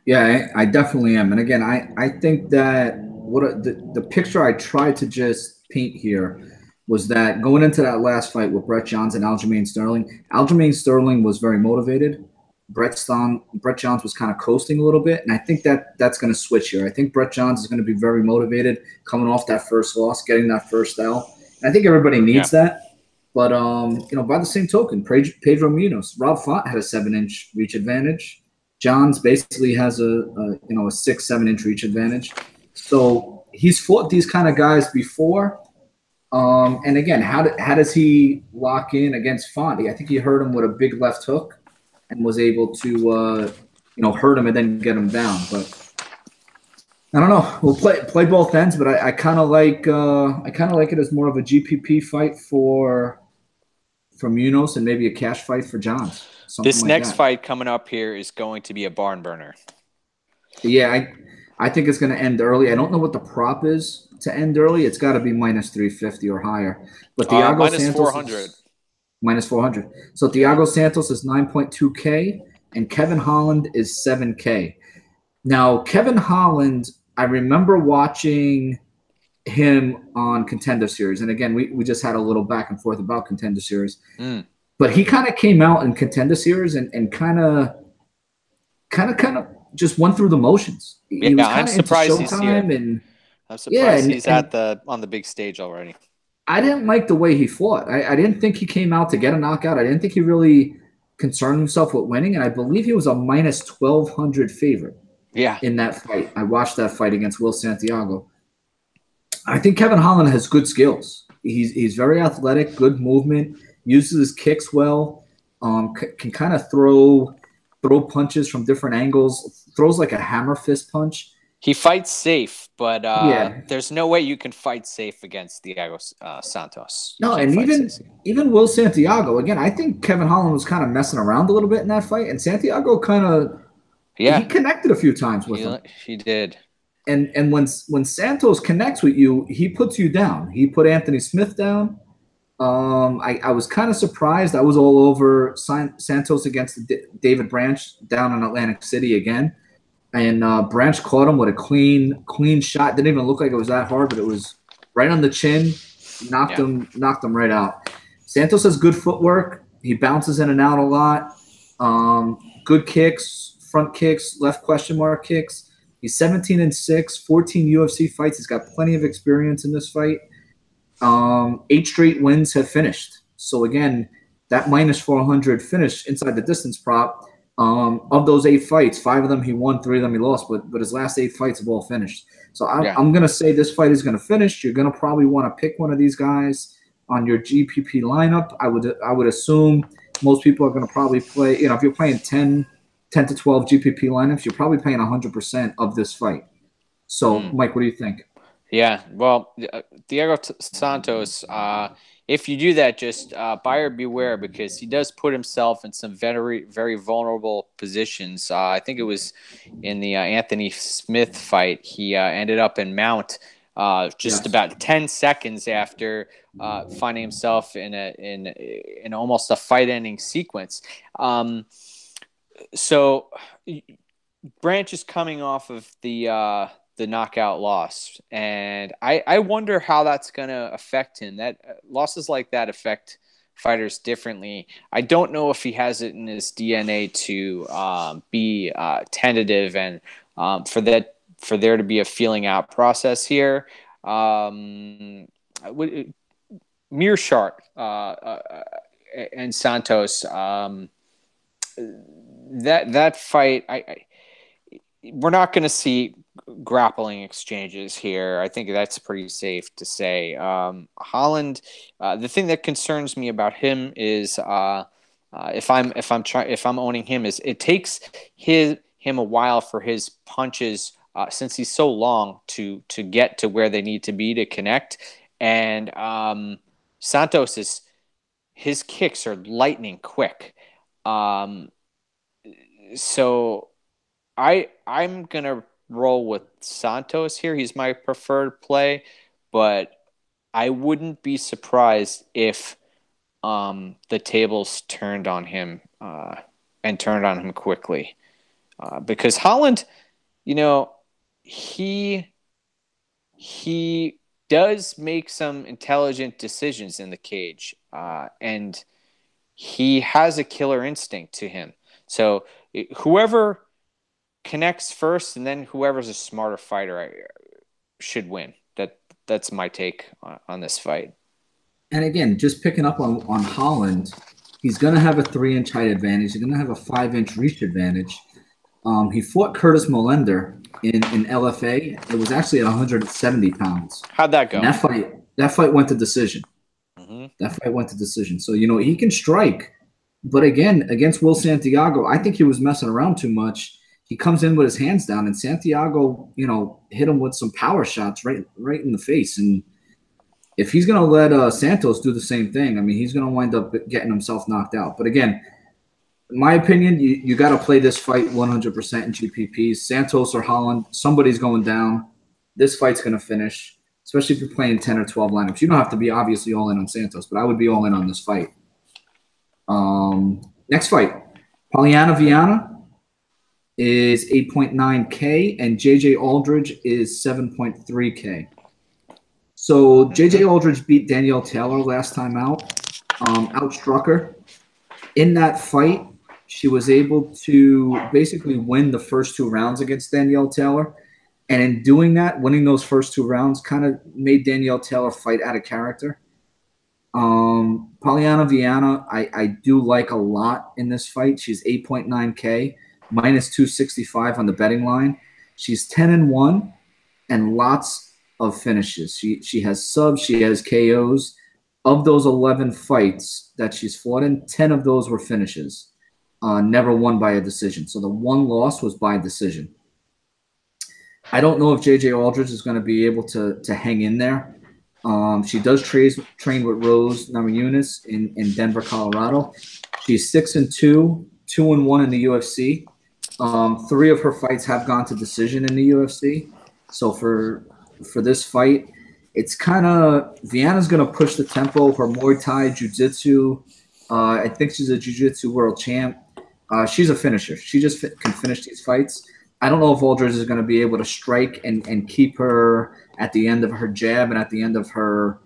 Yeah, I definitely am. And again, I think that the picture I tried to just paint here was that going into that last fight with Brett Johns and Aljamain Sterling was very motivated. Brett Johns was kind of coasting a little bit, and I think that's going to switch here. I think Brett Johns is going to be very motivated coming off that first loss, getting that first L. And I think everybody needs that. But by the same token, Pedro Munoz, Rob Font had a 7-inch reach advantage. Johns basically has a 6-7 inch reach advantage. So he's fought these kind of guys before. And again, how does he lock in against Font? I think he hurt him with a big left hook and was able to hurt him and then get him down. But I don't know. We'll play both ends, but I kind of like it as more of a GPP fight for Munoz and maybe a cash fight for Johns. This next fight coming up here is going to be a barn burner. Yeah, I think it's going to end early. I don't know what the prop is to end early. It's got to be minus 350 or higher. But Thiago minus Santos 400. Minus 400. So Thiago Santos is 9.2K and Kevin Holland is 7K. Now, Kevin Holland, I remember watching him on Contender Series. And again, we just had a little back and forth about Contender Series. But he kind of came out in Contender Series and kind of just went through the motions. I'm surprised he's here. I'm surprised he's on the big stage already. I didn't like the way he fought. I didn't think he came out to get a knockout. I didn't think he really concerned himself with winning. And I believe he was a minus 1,200 favorite in that fight. I watched that fight against Will Santiago. I think Kevin Holland has good skills. He's very athletic, good movement. uses his kicks well, can kind of throw punches from different angles, throws like a hammer fist punch. He fights safe, but Yeah. there's no way you can fight safe against Diego Santos. You No, can't and fight safe. even Will Santiago, again, I think Kevin Holland was kind of messing around a little bit in that fight, and Santiago kind of he Yeah, connected a few times with him. he did. And when Santos connects with you, he puts you down. He put Anthony Smith down. I was kind of surprised. I was all over Santos against David Branch down in Atlantic City again. And Branch caught him with a clean shot. Didn't even look like it was that hard, but it was right on the chin. Knocked him right out. Santos has good footwork. He bounces in and out a lot. Good kicks, front kicks, left question mark kicks. He's 17-6, 14 UFC fights. He's got plenty of experience in this fight. 8 straight wins have finished. So again, that minus 400 finish inside the distance prop. Of those 8 fights, 5 of them he won, 3 of them he lost, but his last 8 fights have all finished. So I'm going to say this fight is going to finish. You're going to probably want to pick one of these guys on your GPP lineup. I would assume most people are going to probably play, if you're playing 10 to 12 GPP lineups, you're probably paying 100% of this fight. So, Mike, what do you think? Yeah, well, Diego Santos, if you do that, just buyer beware, because he does put himself in some very, very vulnerable positions. I think it was in the Anthony Smith fight. He ended up in mount about 10 seconds after finding himself in almost a fight-ending sequence. So Branch is coming off of the knockout loss, and I wonder how that's going to affect him. That losses like that affect fighters differently. I don't know if he has it in his DNA to be tentative and for there to be a feeling out process here. Mearshart and Santos, that fight, we're not going to see grappling exchanges here. I think that's pretty safe to say. Holland, the thing that concerns me about him is if I'm owning him, is it takes him a while for his punches, since he's so long, to get to where they need to be to connect. And Santos his kicks are lightning quick. So I'm gonna roll with Santos here. He's my preferred play, but I wouldn't be surprised if the tables turned on him and turned on him quickly, because Holland, he does make some intelligent decisions in the cage, and he has a killer instinct to him. So whoever connects first, and then whoever's a smarter fighter should win. That's my take on this fight. And again, just picking up on Holland, he's going to have a 3-inch height advantage. He's going to have a 5-inch reach advantage. He fought Curtis Molender in LFA. It was actually at 170 pounds. How'd that go? And that fight went to decision. Mm-hmm. That fight went to decision. So, he can strike. But again, against Will Santiago, I think he was messing around too much. He comes in with his hands down, and Santiago, hit him with some power shots right in the face. And if he's going to let Santos do the same thing, I mean, he's going to wind up getting himself knocked out. But again, in my opinion, you got to play this fight 100% in GPPs. Santos or Holland, somebody's going down. This fight's going to finish, especially if you're playing 10 or 12 lineups. You don't have to be obviously all in on Santos, but I would be all in on this fight. Next fight, Polyana Viana is 8.9K, and JJ Aldridge is 7.3K. So JJ Aldridge beat Danielle Taylor last time out, outstruck her. In that fight, she was able to basically win the first 2 rounds against Danielle Taylor. And in doing that, winning those first 2 rounds kind of made Danielle Taylor fight out of character. Polyana Viana, I do like a lot in this fight. She's 8.9K, minus 265 on the betting line. She's 10-1 and lots of finishes. She has subs, she has KOs. of those 11 fights that she's fought in, 10 of those were finishes. Never won by a decision. So the one loss was by decision. I don't know if JJ Aldridge is going to be able to hang in there. She does train with Rose Namajunas in Denver, Colorado. She's 6-2, 2-1 in the UFC. 3 of her fights have gone to decision in the UFC. So for this fight, it's kind of Vienna's going to push the tempo. Her Muay Thai, Jiu-Jitsu. I think she's a Jiu-Jitsu world champ. She's a finisher. She just can finish these fights. I don't know if Aldridge is going to be able to strike and keep her at the end of her jab and at the end of her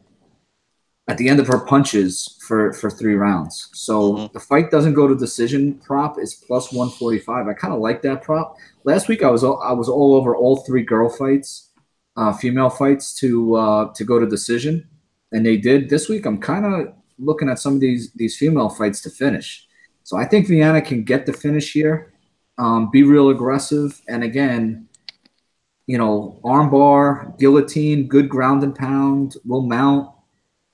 punches for 3 rounds. So the fight doesn't go to decision. Prop is plus 145. I kind of like that prop. Last week I was all over all 3 girl fights, female fights to go to decision, and they did. This week I'm kind of looking at some of these female fights to finish. So I think Vienna can get the finish here. Be real aggressive, and again, armbar, guillotine, good ground and pound, will mount,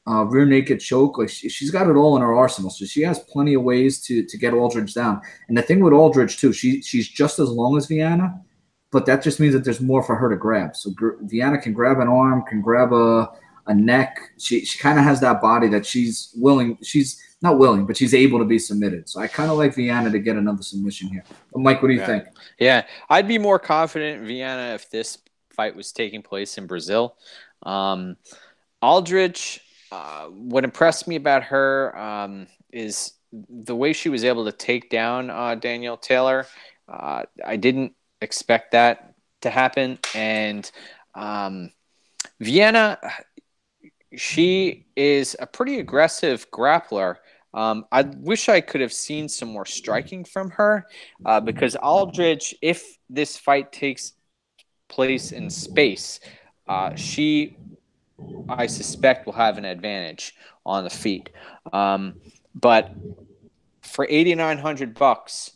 rear naked choke. Like she's got it all in her arsenal. So she has plenty of ways to get Aldridge down. And the thing with Aldridge too, she's just as long as Vienna, but that just means that there's more for her to grab. So Vienna can grab an arm, can grab a neck. She kind of has that body that she's willing. She's not willing, but she's able to be submitted. So I kind of like Vienna to get another submission here. But Mike, what do you think? Yeah, I'd be more confident in Vienna if this fight was taking place in Brazil. Aldridge, what impressed me about her is the way she was able to take down Danielle Taylor. I didn't expect that to happen. And Vienna, she is a pretty aggressive grappler. I wish I could have seen some more striking from her because Aldridge, if this fight takes place in space, she, I suspect, will have an advantage on the feet. But for $8,900,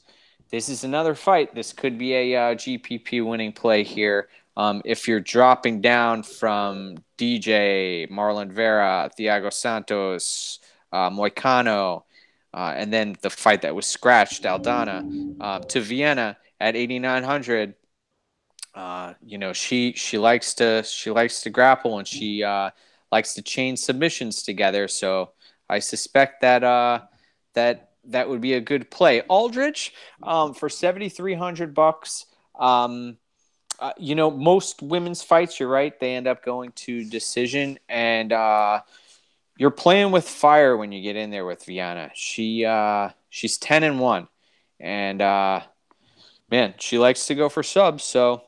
this is another fight. This could be a GPP winning play here. If you're dropping down from DJ, Marlon Vera, Thiago Santos, Moicano, and then the fight that was scratched, Aldana, to Vienna at 8,900. She likes to grapple, and she likes to chain submissions together. So I suspect that that would be a good play. Aldridge, for $7,300. Most women's fights, you're right, they end up going to decision, and you're playing with fire when you get in there with Vienna. She's 10-1, and man, she likes to go for subs. So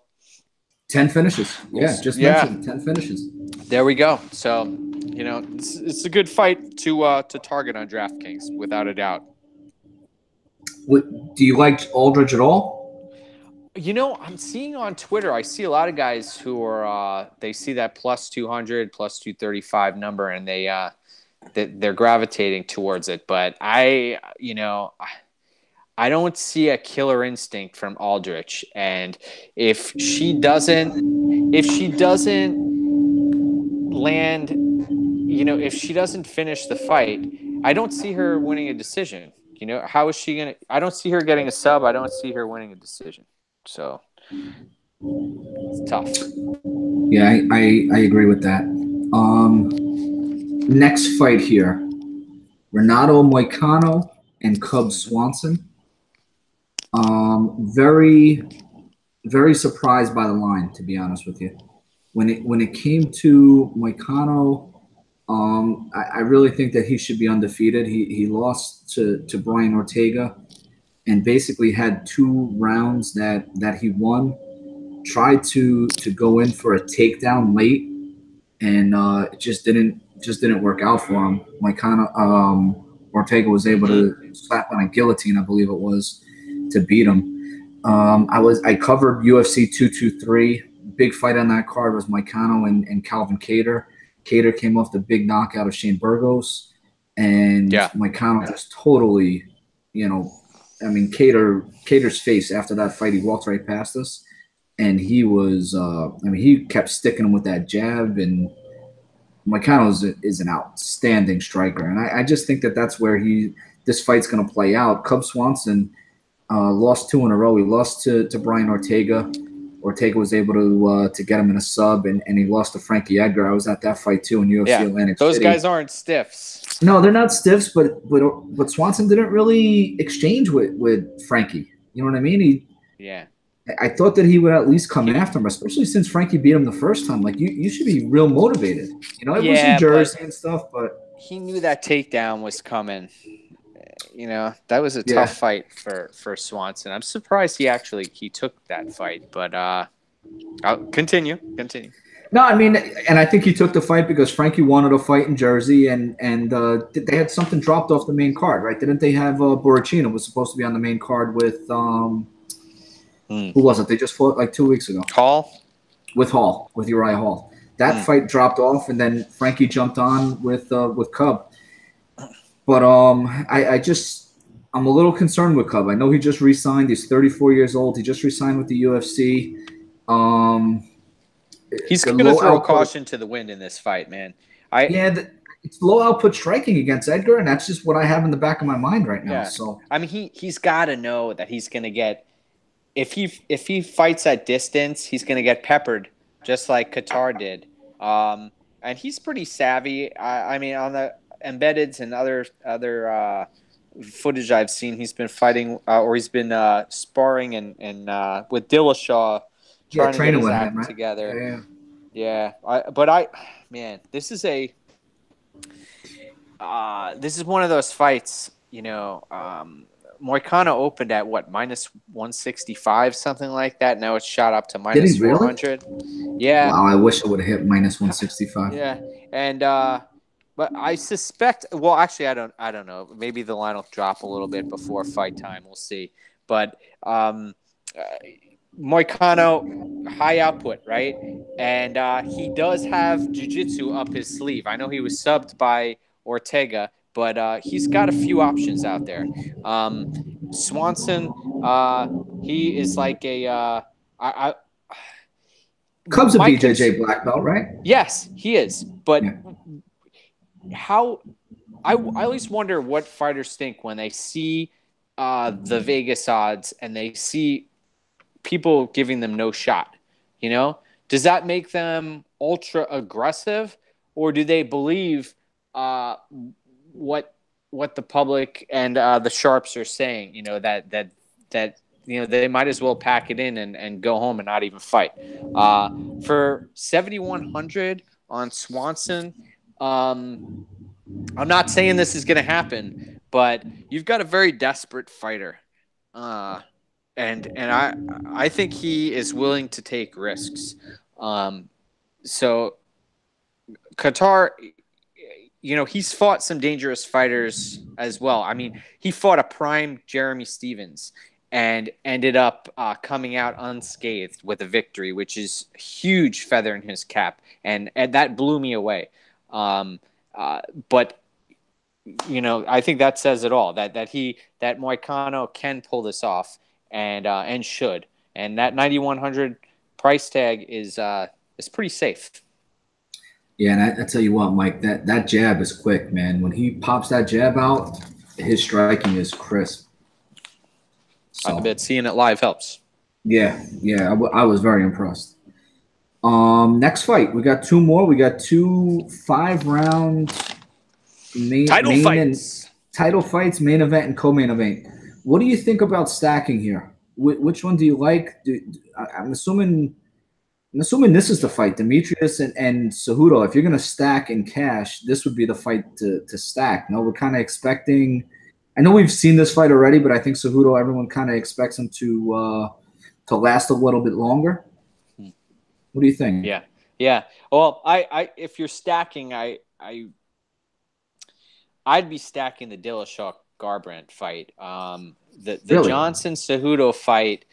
10 finishes. Yeah, just mentioned 10 finishes. There we go. So it's a good fight to target on DraftKings without a doubt. Do you like Aldridge at all? I'm seeing on Twitter, I see a lot of guys who are they see that plus 200, plus 235 number, and they're gravitating towards it. But I don't see a killer instinct from Aldrich, and if she doesn't land, if she doesn't finish the fight, I don't see her winning a decision. How is she gonna? I don't see her getting a sub. I don't see her winning a decision. So it's tough. Yeah, I agree with that. Next fight here, Renato Moicano and Cub Swanson. Very, very surprised by the line, to be honest with you. When it came to Moicano, I really think that he should be undefeated. He lost to Brian Ortega, and basically had 2 rounds that he won. Tried to go in for a takedown late, and it just didn't work out for him. Ortega was able to slap on a guillotine, I believe it was, to beat him. I covered UFC 223. Big fight on that card was Moicano and Calvin Kattar. Kattar came off the big knockout of Shane Burgos, and Moicano just totally, Kattar's face after that fight, he walked right past us, and he was, he kept sticking him with that jab, and Moicano is an outstanding striker, and I just think that that's where this fight's going to play out. Cub Swanson lost 2 in a row. He lost to Brian Ortega. Ortega was able to get him in a sub, and he lost to Frankie Edgar. I was at that fight too in UFC Atlantic City. Those guys aren't stiffs. No, they're not stiffs, but Swanson didn't really exchange with Frankie. You know what I mean? I thought that he would at least come after him, especially since Frankie beat him the first time. Like you should be real motivated. You know, it was in Jersey and stuff, but he knew that takedown was coming. You know, that was a tough fight for Swanson. I'm surprised he took that fight, but I'll continue. No, I mean, and I think he took the fight because Frankie wanted a fight in Jersey, and they had something dropped off the main card, right? Didn't they have Borrachino was supposed to be on the main card with who was it? They just fought like 2 weeks ago. Hall, with Uriah Hall. That fight dropped off, and then Frankie jumped on with Cub. But I'm a little concerned with Cub. I know he just re-signed. He's 34 years old. He just re-signed with the UFC. He's going to throw caution to the wind in this fight, man. It's low output striking against Edgar, and that's just what I have in the back of my mind right now. So I mean, he's got to know that he's going to get if he fights at distance, he's going to get peppered just like Qatar did. And he's pretty savvy. I mean, on the embeddeds and other footage I've seen, he's been fighting or he's been sparring and with Dillashaw, trying to get his act together. Yeah. Man, this is one of those fights. You know, Moicano opened at what, minus 165, something like that. Now it's shot up to minus 400. Yeah. Wow, I wish I would have hit minus 165. Yeah, and but I suspect. Well, actually, I don't know. Maybe the line will drop a little bit before fight time. We'll see. But Moicano, high output, right? And he does have jiu-jitsu up his sleeve. I know he was subbed by Ortega, but he's got a few options out there. Swanson, he is like a Cub's a BJJ black belt, right? Yes, he is. But how I always wonder what fighters think when they see the Vegas odds and they see people giving them no shot. You know, does that make them ultra aggressive, or do they believe what the public and the sharps are saying? You know, that you know they might as well pack it in and go home and not even fight. For 7,100 on Swanson, I'm not saying this is going to happen, but you've got a very desperate fighter, and I think he is willing to take risks. So Qatar, you know, he's fought some dangerous fighters as well. I mean, he fought a prime Jeremy Stevens and ended up coming out unscathed with a victory, which is a huge feather in his cap, and that blew me away. But you know, I think that says it all. That Moicano can pull this off and should, and that 9,100 price tag is pretty safe. Yeah, and I tell you what, Mike, that jab is quick, man. When he pops that jab out, his striking is crisp. So, I bet seeing it live helps. Yeah, I was very impressed. Next fight, we got 2 more. We got 2 5-round title fights, main event and co-main event. What do you think about stacking here? Which one do you like? I'm assuming this is the fight, Demetrius and Cejudo. If you're going to stack in cash, this would be the fight to stack. No, we're kind of expecting. I know we've seen this fight already, but I think Cejudo, everyone kind of expects him to last a little bit longer. What do you think? Yeah. Well, I if you're stacking, I'd be stacking the Dillashaw Garbrandt fight. The really? Johnson Cejudo fight.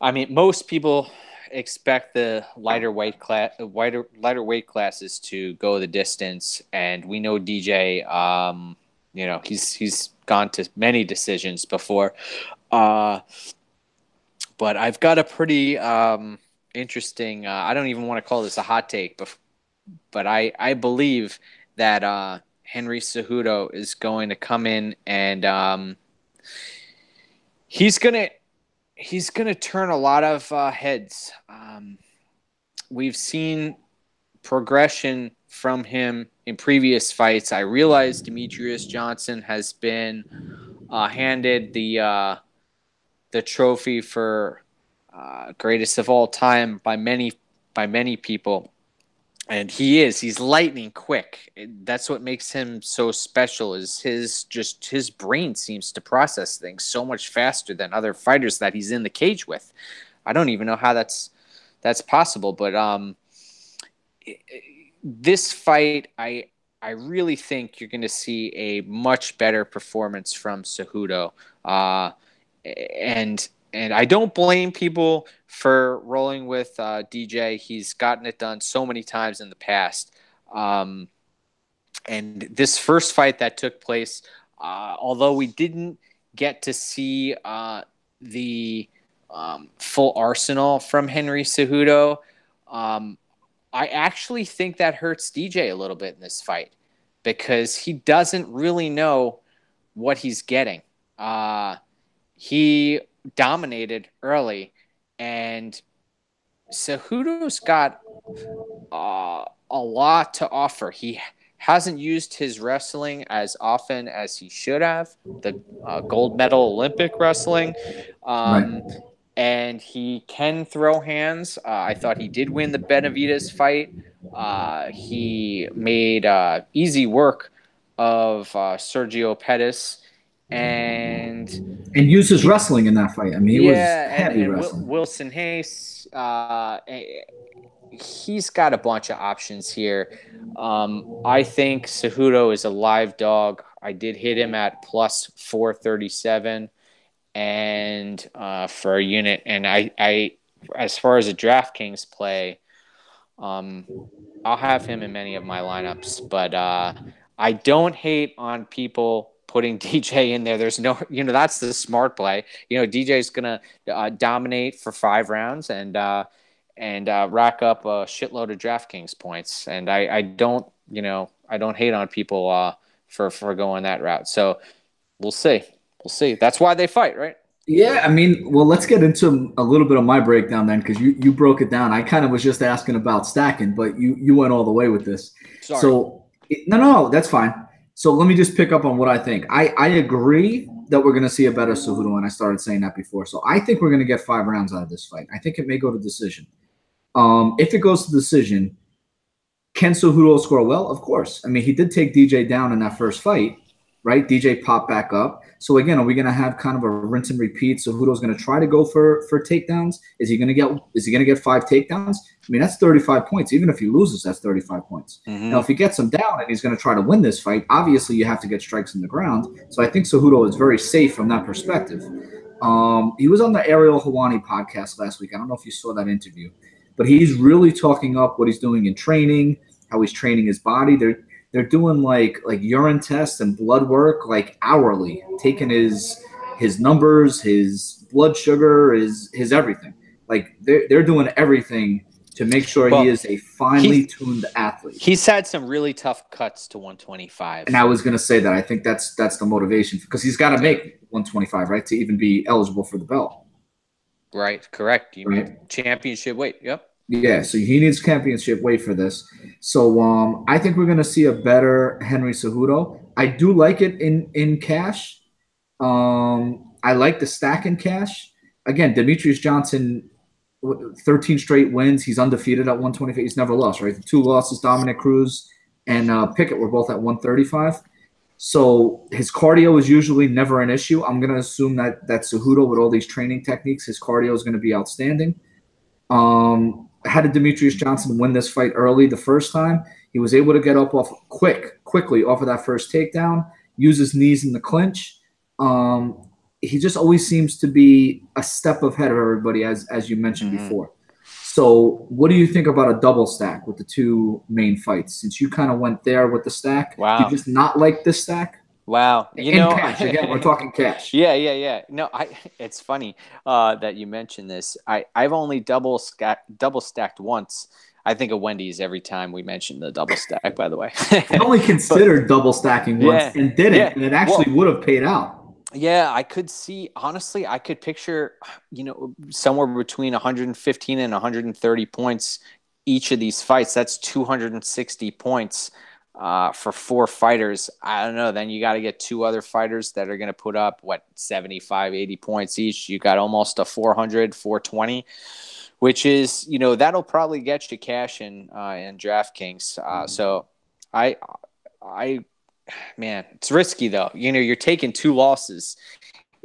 I mean, most people expect the lighter weight classes to go the distance, and we know DJ. You know, he's gone to many decisions before. But I've got a pretty interesting. I don't even want to call this a hot take, but I believe that Henry Cejudo is going to come in and he's gonna turn a lot of heads. We've seen progression from him in previous fights. I realize Demetrius Johnson has been handed the trophy for greatest of all time by many people. And he's lightning quick. That's what makes him so special is his brain seems to process things so much faster than other fighters that he's in the cage with. I don't even know how that's possible, but this fight I really think you're going to see a much better performance from Cejudo. And I don't blame people for rolling with DJ. He's gotten it done so many times in the past. And this first fight that took place, although we didn't get to see the full arsenal from Henry Cejudo, I actually think that hurts DJ a little bit in this fight because he doesn't really know what he's getting. He dominated early, and Cejudo's got a lot to offer. He hasn't used his wrestling as often as he should have, the gold medal Olympic wrestling. Right. And he can throw hands. I thought he did win the Benavidez fight. He made easy work of Sergio Pettis. And uses wrestling in that fight. I mean, he was heavy and wrestling. Wilson Hayes, he's got a bunch of options here. I think Cejudo is a live dog. I did hit him at plus 437 and for a unit. And I as far as a DraftKings play, I'll have him in many of my lineups, but I don't hate on people putting DJ in there. There's no, that's the smart play. DJ's gonna dominate for 5 rounds and rack up a shitload of DraftKings points. And I don't hate on people for going that route. So we'll see. That's why they fight, right? Yeah, I mean, well, let's get into a little bit of my breakdown then, because you broke it down. I kind of was just asking about stacking, but you went all the way with this. Sorry. So no, that's fine. So let me just pick up on what I think. I agree that we're going to see a better Cejudo, and I started saying that before. So I think we're going to get 5 rounds out of this fight. I think it may go to decision. If it goes to decision, can Cejudo score well? Of course. I mean, he did take DJ down in that first fight, right? DJ popped back up. So again, are we going to have kind of a rinse and repeat? Cejudo's going to try to go for takedowns. Is he going to get 5 takedowns? I mean, that's 35 points. Even if he loses, that's 35 points. Mm-hmm. Now, if he gets him down and he's going to try to win this fight, obviously you have to get strikes in the ground. So I think Cejudo is very safe from that perspective. He was on the Ariel Helwani podcast last week. I don't know if you saw that interview, but he's really talking up what he's doing in training, how he's training his body. They're doing like urine tests and blood work like hourly, taking his numbers, his blood sugar, his everything. Like they're doing everything to make sure he is a finely tuned athlete. He's had some really tough cuts to 125. And I was going to say that I think that's the motivation because he's got to make 125, right, to even be eligible for the belt. Right, correct. You mean championship weight. Yep. Yeah, so he needs championship weight for this. So I think we're going to see a better Henry Cejudo. I do like it in cash. I like the stack in cash. Again, Demetrius Johnson, 13 straight wins. He's undefeated at 125. He's never lost, right? The 2 losses, Dominic Cruz and Pickett, were both at 135. So his cardio is usually never an issue. I'm going to assume that Cejudo, with all these training techniques, his cardio is going to be outstanding. How did Demetrius Johnson win this fight early the first time? He was able to get up quickly off of that first takedown, use his knees in the clinch. He just always seems to be a step ahead of everybody, as you mentioned before. So what do you think about a double stack with the 2 main fights? Since you kind of went there with the stack, wow. Do you just not like this stack? Wow. Cash. Again, we're talking cash. Yeah. No, it's funny that you mentioned this. I've only double stacked once. I think of Wendy's every time we mention the double stack, by the way. I only considered double stacking once Yeah, and didn't, yeah. and it actually would have paid out. Yeah, I could see, honestly, I could picture, somewhere between 115 and 130 points each of these fights. That's 260 points for 4 fighters. I don't know. Then you got to get 2 other fighters that are going to put up, 75, 80 points each. You got almost a 400, 420, which is, that'll probably get you cash in DraftKings. So I, I, man, it's risky though. You're taking 2 losses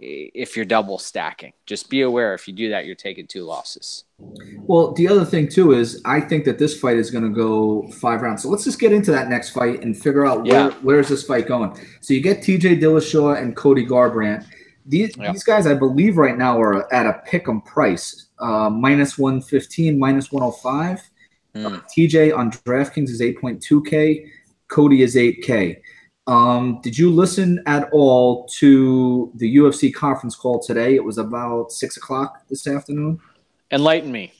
if you're double stacking. Just be aware, if you do that, you're taking 2 losses. Well, the other thing too is I think that this fight is going to go 5 rounds. So let's just get into that next fight and figure out where's this fight going. So you get TJ Dillashaw and Cody Garbrandt. These guys, I believe, right now are at a pick'em price, minus 115, minus 105. TJ on DraftKings is 8.2K. Cody is 8K. Did you listen at all to the UFC conference call today? It was about 6 o'clock this afternoon. Enlighten me.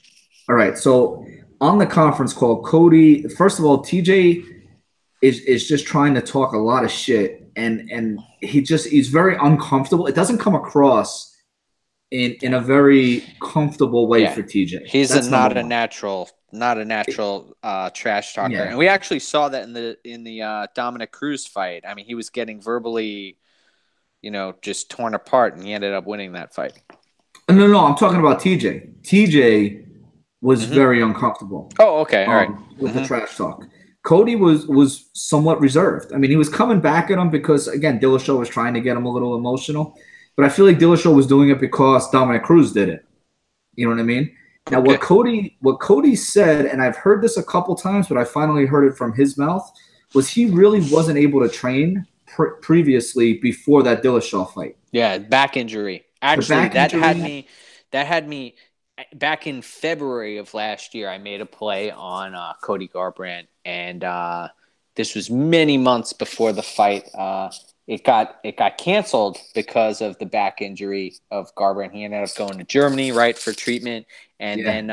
All right. So on the conference call, Cody, first of all, TJ is just trying to talk a lot of shit, and he's very uncomfortable. It doesn't come across in a very comfortable way for TJ. He's not a natural trash talker, and we actually saw that in the Dominic Cruz fight. I mean, he was getting verbally, just torn apart, and he ended up winning that fight. No, I'm talking about TJ. TJ was very uncomfortable. Oh, okay, all right. With the trash talk. Cody was somewhat reserved. I mean, he was coming back at him because, again, Dillashaw was trying to get him a little emotional. But I feel like Dillashaw was doing it because Dominic Cruz did it. You know what I mean? Now, what Cody said, and I've heard this a couple times, but I finally heard it from his mouth, was he really wasn't able to train previously before that Dillashaw fight. Yeah, back injury. Actually, that had me back in February of last year. I made a play on Cody Garbrandt, and this was many months before the fight. It got canceled because of the back injury of Garbrandt. He ended up going to Germany, right, for treatment, and then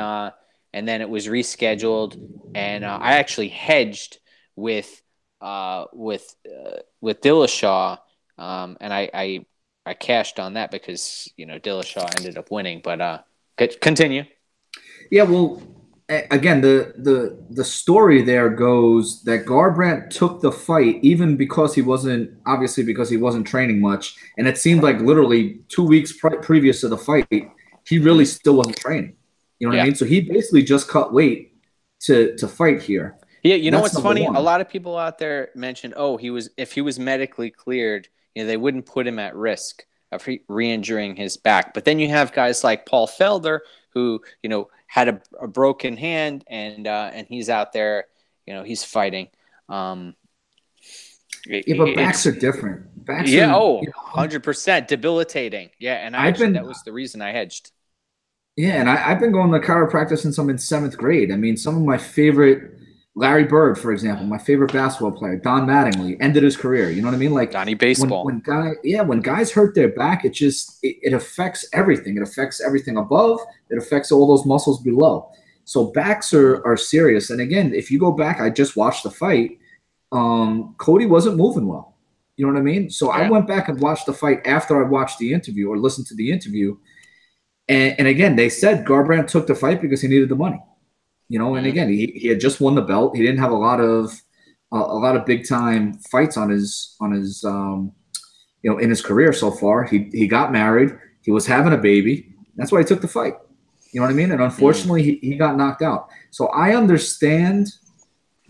it was rescheduled. And I actually hedged with Dillashaw, and I cashed on that because Dillashaw ended up winning. But continue. Yeah, well, again, the story there goes that Garbrandt took the fight even because he wasn't training much, and it seemed like literally 2 weeks previous to the fight, he really still wasn't training. You know what I mean? So he basically just cut weight to fight here. Yeah, you know what's funny? A lot of people out there mentioned, if he was medically cleared, they wouldn't put him at risk of re-injuring his back. But then you have guys like Paul Felder who, had a broken hand, and he's out there, he's fighting. But backs are different. Backs 100% debilitating. Yeah, and that was the reason I hedged. Yeah, and I've been going to chiropractor since I'm in 7th grade. I mean, some of my favorite, Larry Bird, for example, my favorite basketball player, Don Mattingly, ended his career. You know what I mean? Like Donnie Baseball. When guys hurt their back, it affects everything. It affects everything above. It affects all those muscles below. So backs are serious. And again, if you go back, I just watched the fight. Cody wasn't moving well. You know what I mean? So I went back and watched the fight after I watched the interview or listened to the interview. And again, they said Garbrandt took the fight because he needed the money. And again, he had just won the belt. He didn't have a lot of big time fights on his in his career so far. He got married. He was having a baby. That's why he took the fight. You know what I mean? And unfortunately, he got knocked out. So I understand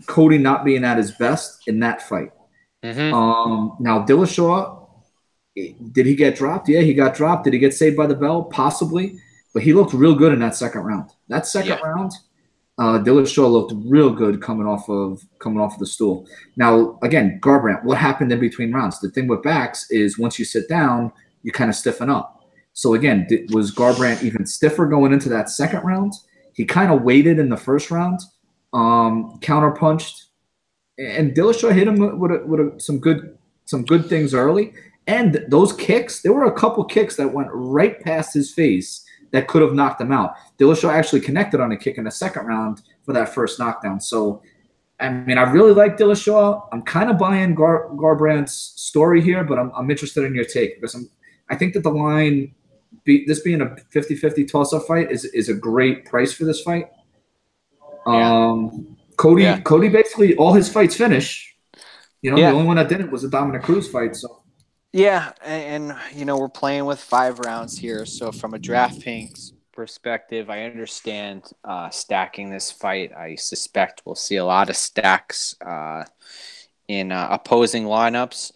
Cody not being at his best in that fight. Now Dillashaw, did he get dropped? Yeah, he got dropped. Did he get saved by the bell? Possibly. But he looked real good in that second round. That second round. Dillashaw looked real good coming off of the stool. Now, again, Garbrandt, what happened in between rounds? The thing with backs is once you sit down, you kind of stiffen up. So again, was Garbrandt even stiffer going into that second round? He kind of waited in the first round, counterpunched, and Dillashaw hit him with some good things early. And those kicks, there were a couple kicks that went right past his face that could have knocked him out. Dillashaw actually connected on a kick in the second round for that first knockdown. So, I mean, I really like Dillashaw. I'm kind of buying Garbrandt's story here, but I'm interested in your take because I think that the line, this being a 50-50 toss-up fight, is a great price for this fight. Yeah. Cody basically all his fights finish. The Yeah. only one that didn't was a Dominic Cruz fight. So Yeah, and we're playing with 5 rounds here. So from a DraftKings perspective, I understand stacking this fight. I suspect we'll see a lot of stacks in opposing lineups.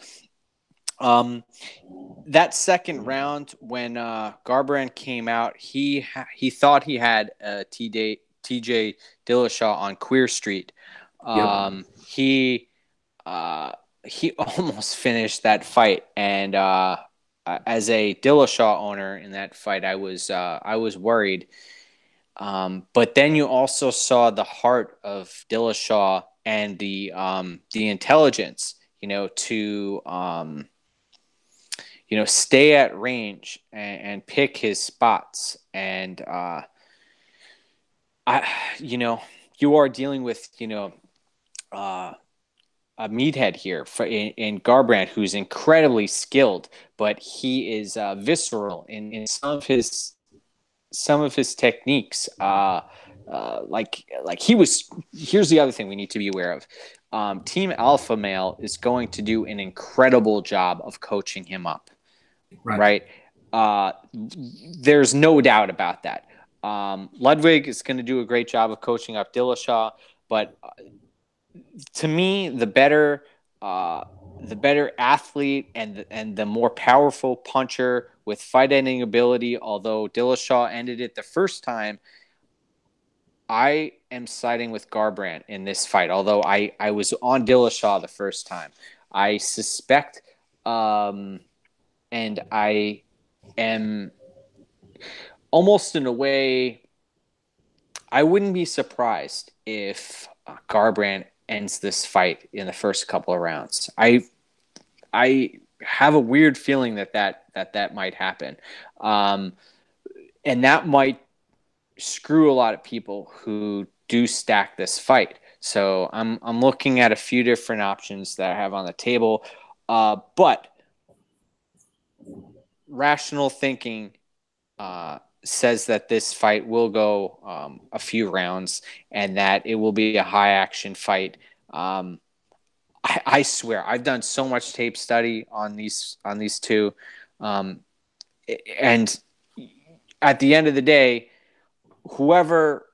That second round, when Garbrandt came out, he thought he had TJ Dillashaw on Queer Street. He almost finished that fight, and as a Dillashaw owner in that fight, I was worried. But then you also saw the heart of Dillashaw and the intelligence, to stay at range and pick his spots. And you are dealing with a meathead here in Garbrandt, who's incredibly skilled, but he is visceral in some of his techniques. Like he was. Here's the other thing we need to be aware of. Team Alpha Male is going to do an incredible job of coaching him up. Right? There's no doubt about that. Ludwig is going to do a great job of coaching up Dillashaw, but to me, the better athlete and the more powerful puncher with fight-ending ability, although Dillashaw ended it the first time, I am siding with Garbrandt in this fight, although I was on Dillashaw the first time. I suspect, and I am almost in a way, I wouldn't be surprised if Garbrandt ends this fight in the first couple of rounds. I have a weird feeling that might happen, and that might screw a lot of people who do stack this fight. So I'm looking at a few different options that I have on the table, but rational thinking says that this fight will go a few rounds and that it will be a high action fight. I swear I've done so much tape study on these two, and at the end of the day, whoever,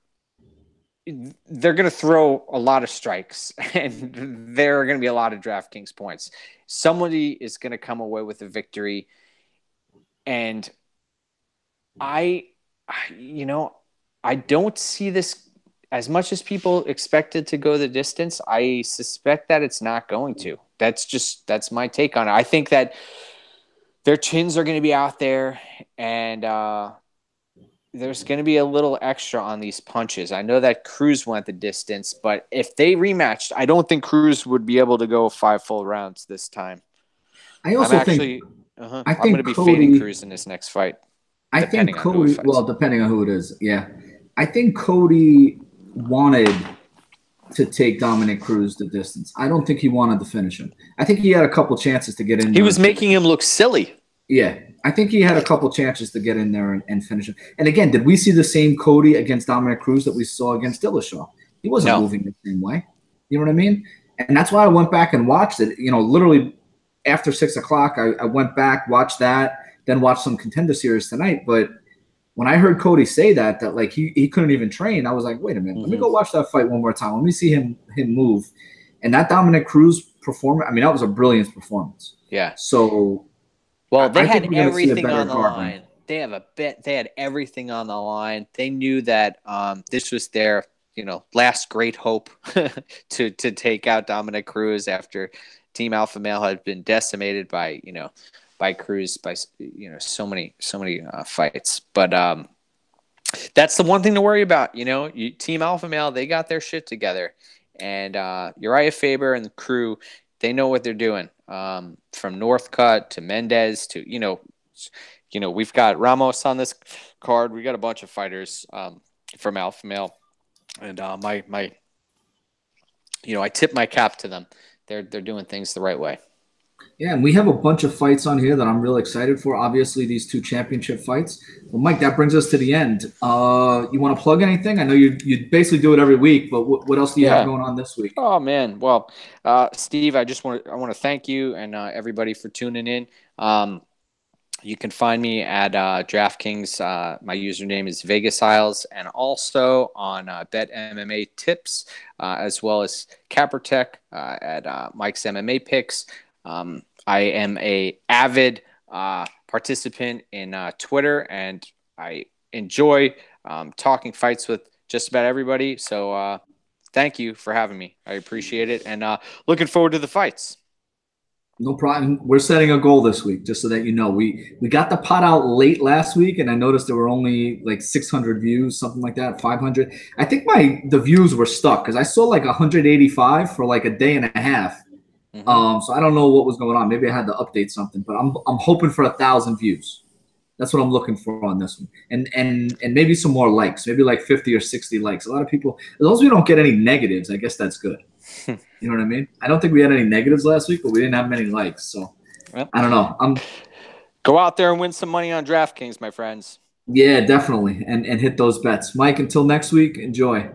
they're going to throw a lot of strikes and there are going to be a lot of DraftKings points. Somebody is going to come away with a victory, and I don't see this as much as people expected to go the distance. I suspect that it's not going to. That's my take on it. I think that their chins are going to be out there, and there's going to be a little extra on these punches. I know that Cruz went the distance, but if they rematched, I don't think Cruz would be able to go 5 full rounds this time. I also think I'm going to be fading Cruz in this next fight. I think Cody, depending on who it is, yeah. I think Cody wanted to take Dominic Cruz the distance. I don't think he wanted to finish him. I think he had a couple chances to get in. He was making him look silly. Yeah, I think he had a couple chances to get in there and finish him. And again, did we see the same Cody against Dominic Cruz that we saw against Dillashaw? He wasn't moving the same way. You know what I mean? And that's why I went back and watched it. Literally after 6 o'clock, I went back, watched that, then watched some Contender Series tonight. But when I heard Cody say that like he couldn't even train, I was like, wait a minute, let me go watch that fight one more time. Let me see him move. And that Dominic Cruz performance, I mean, that was a brilliant performance. Yeah. So, well, they had everything on the line. They had everything on the line. They knew that this was their, last great hope to take out Dominic Cruz after Team Alpha Male had been decimated by Cruz by so many fights. But that's the one thing to worry about. Team Alpha Male, they got their shit together, and Uriah Faber and the crew, they know what they're doing. From Northcutt to Mendez to we've got Ramos on this card. We got a bunch of fighters from Alpha Male, and I tip my cap to them. They're doing things the right way. Yeah, and we have a bunch of fights on here that I'm really excited for. Obviously, these 2 championship fights. Well, Mike, that brings us to the end. You want to plug anything? I know you basically do it every week, but what else do you have going on this week? Oh man, well, Steve, I want to thank you and everybody for tuning in. You can find me at Draftkings. My username is Vegas Isles, and also on betmma.tips, as well as Capertech at Mike's MMA Picks. I am a avid participant in Twitter, and I enjoy talking fights with just about everybody. So thank you for having me. I appreciate it, and looking forward to the fights. No problem. We're setting a goal this week, just so that you know. We got the pot out late last week, and I noticed there were only like 600 views, something like that, 500. I think the views were stuck because I saw like 185 for like a day and a half. So I don't know what was going on. Maybe I had to update something, but I'm hoping for 1,000 views. That's what I'm looking for on this one, and maybe some more likes, maybe like 50 or 60 likes. A lot of people, as long as we don't get any negatives, I guess that's good. You know what I mean? I don't think we had any negatives last week, but we didn't have many likes. So I don't know. Go out there and win some money on DraftKings, my friends. Yeah, definitely, and hit those bets. Mike, until next week, enjoy.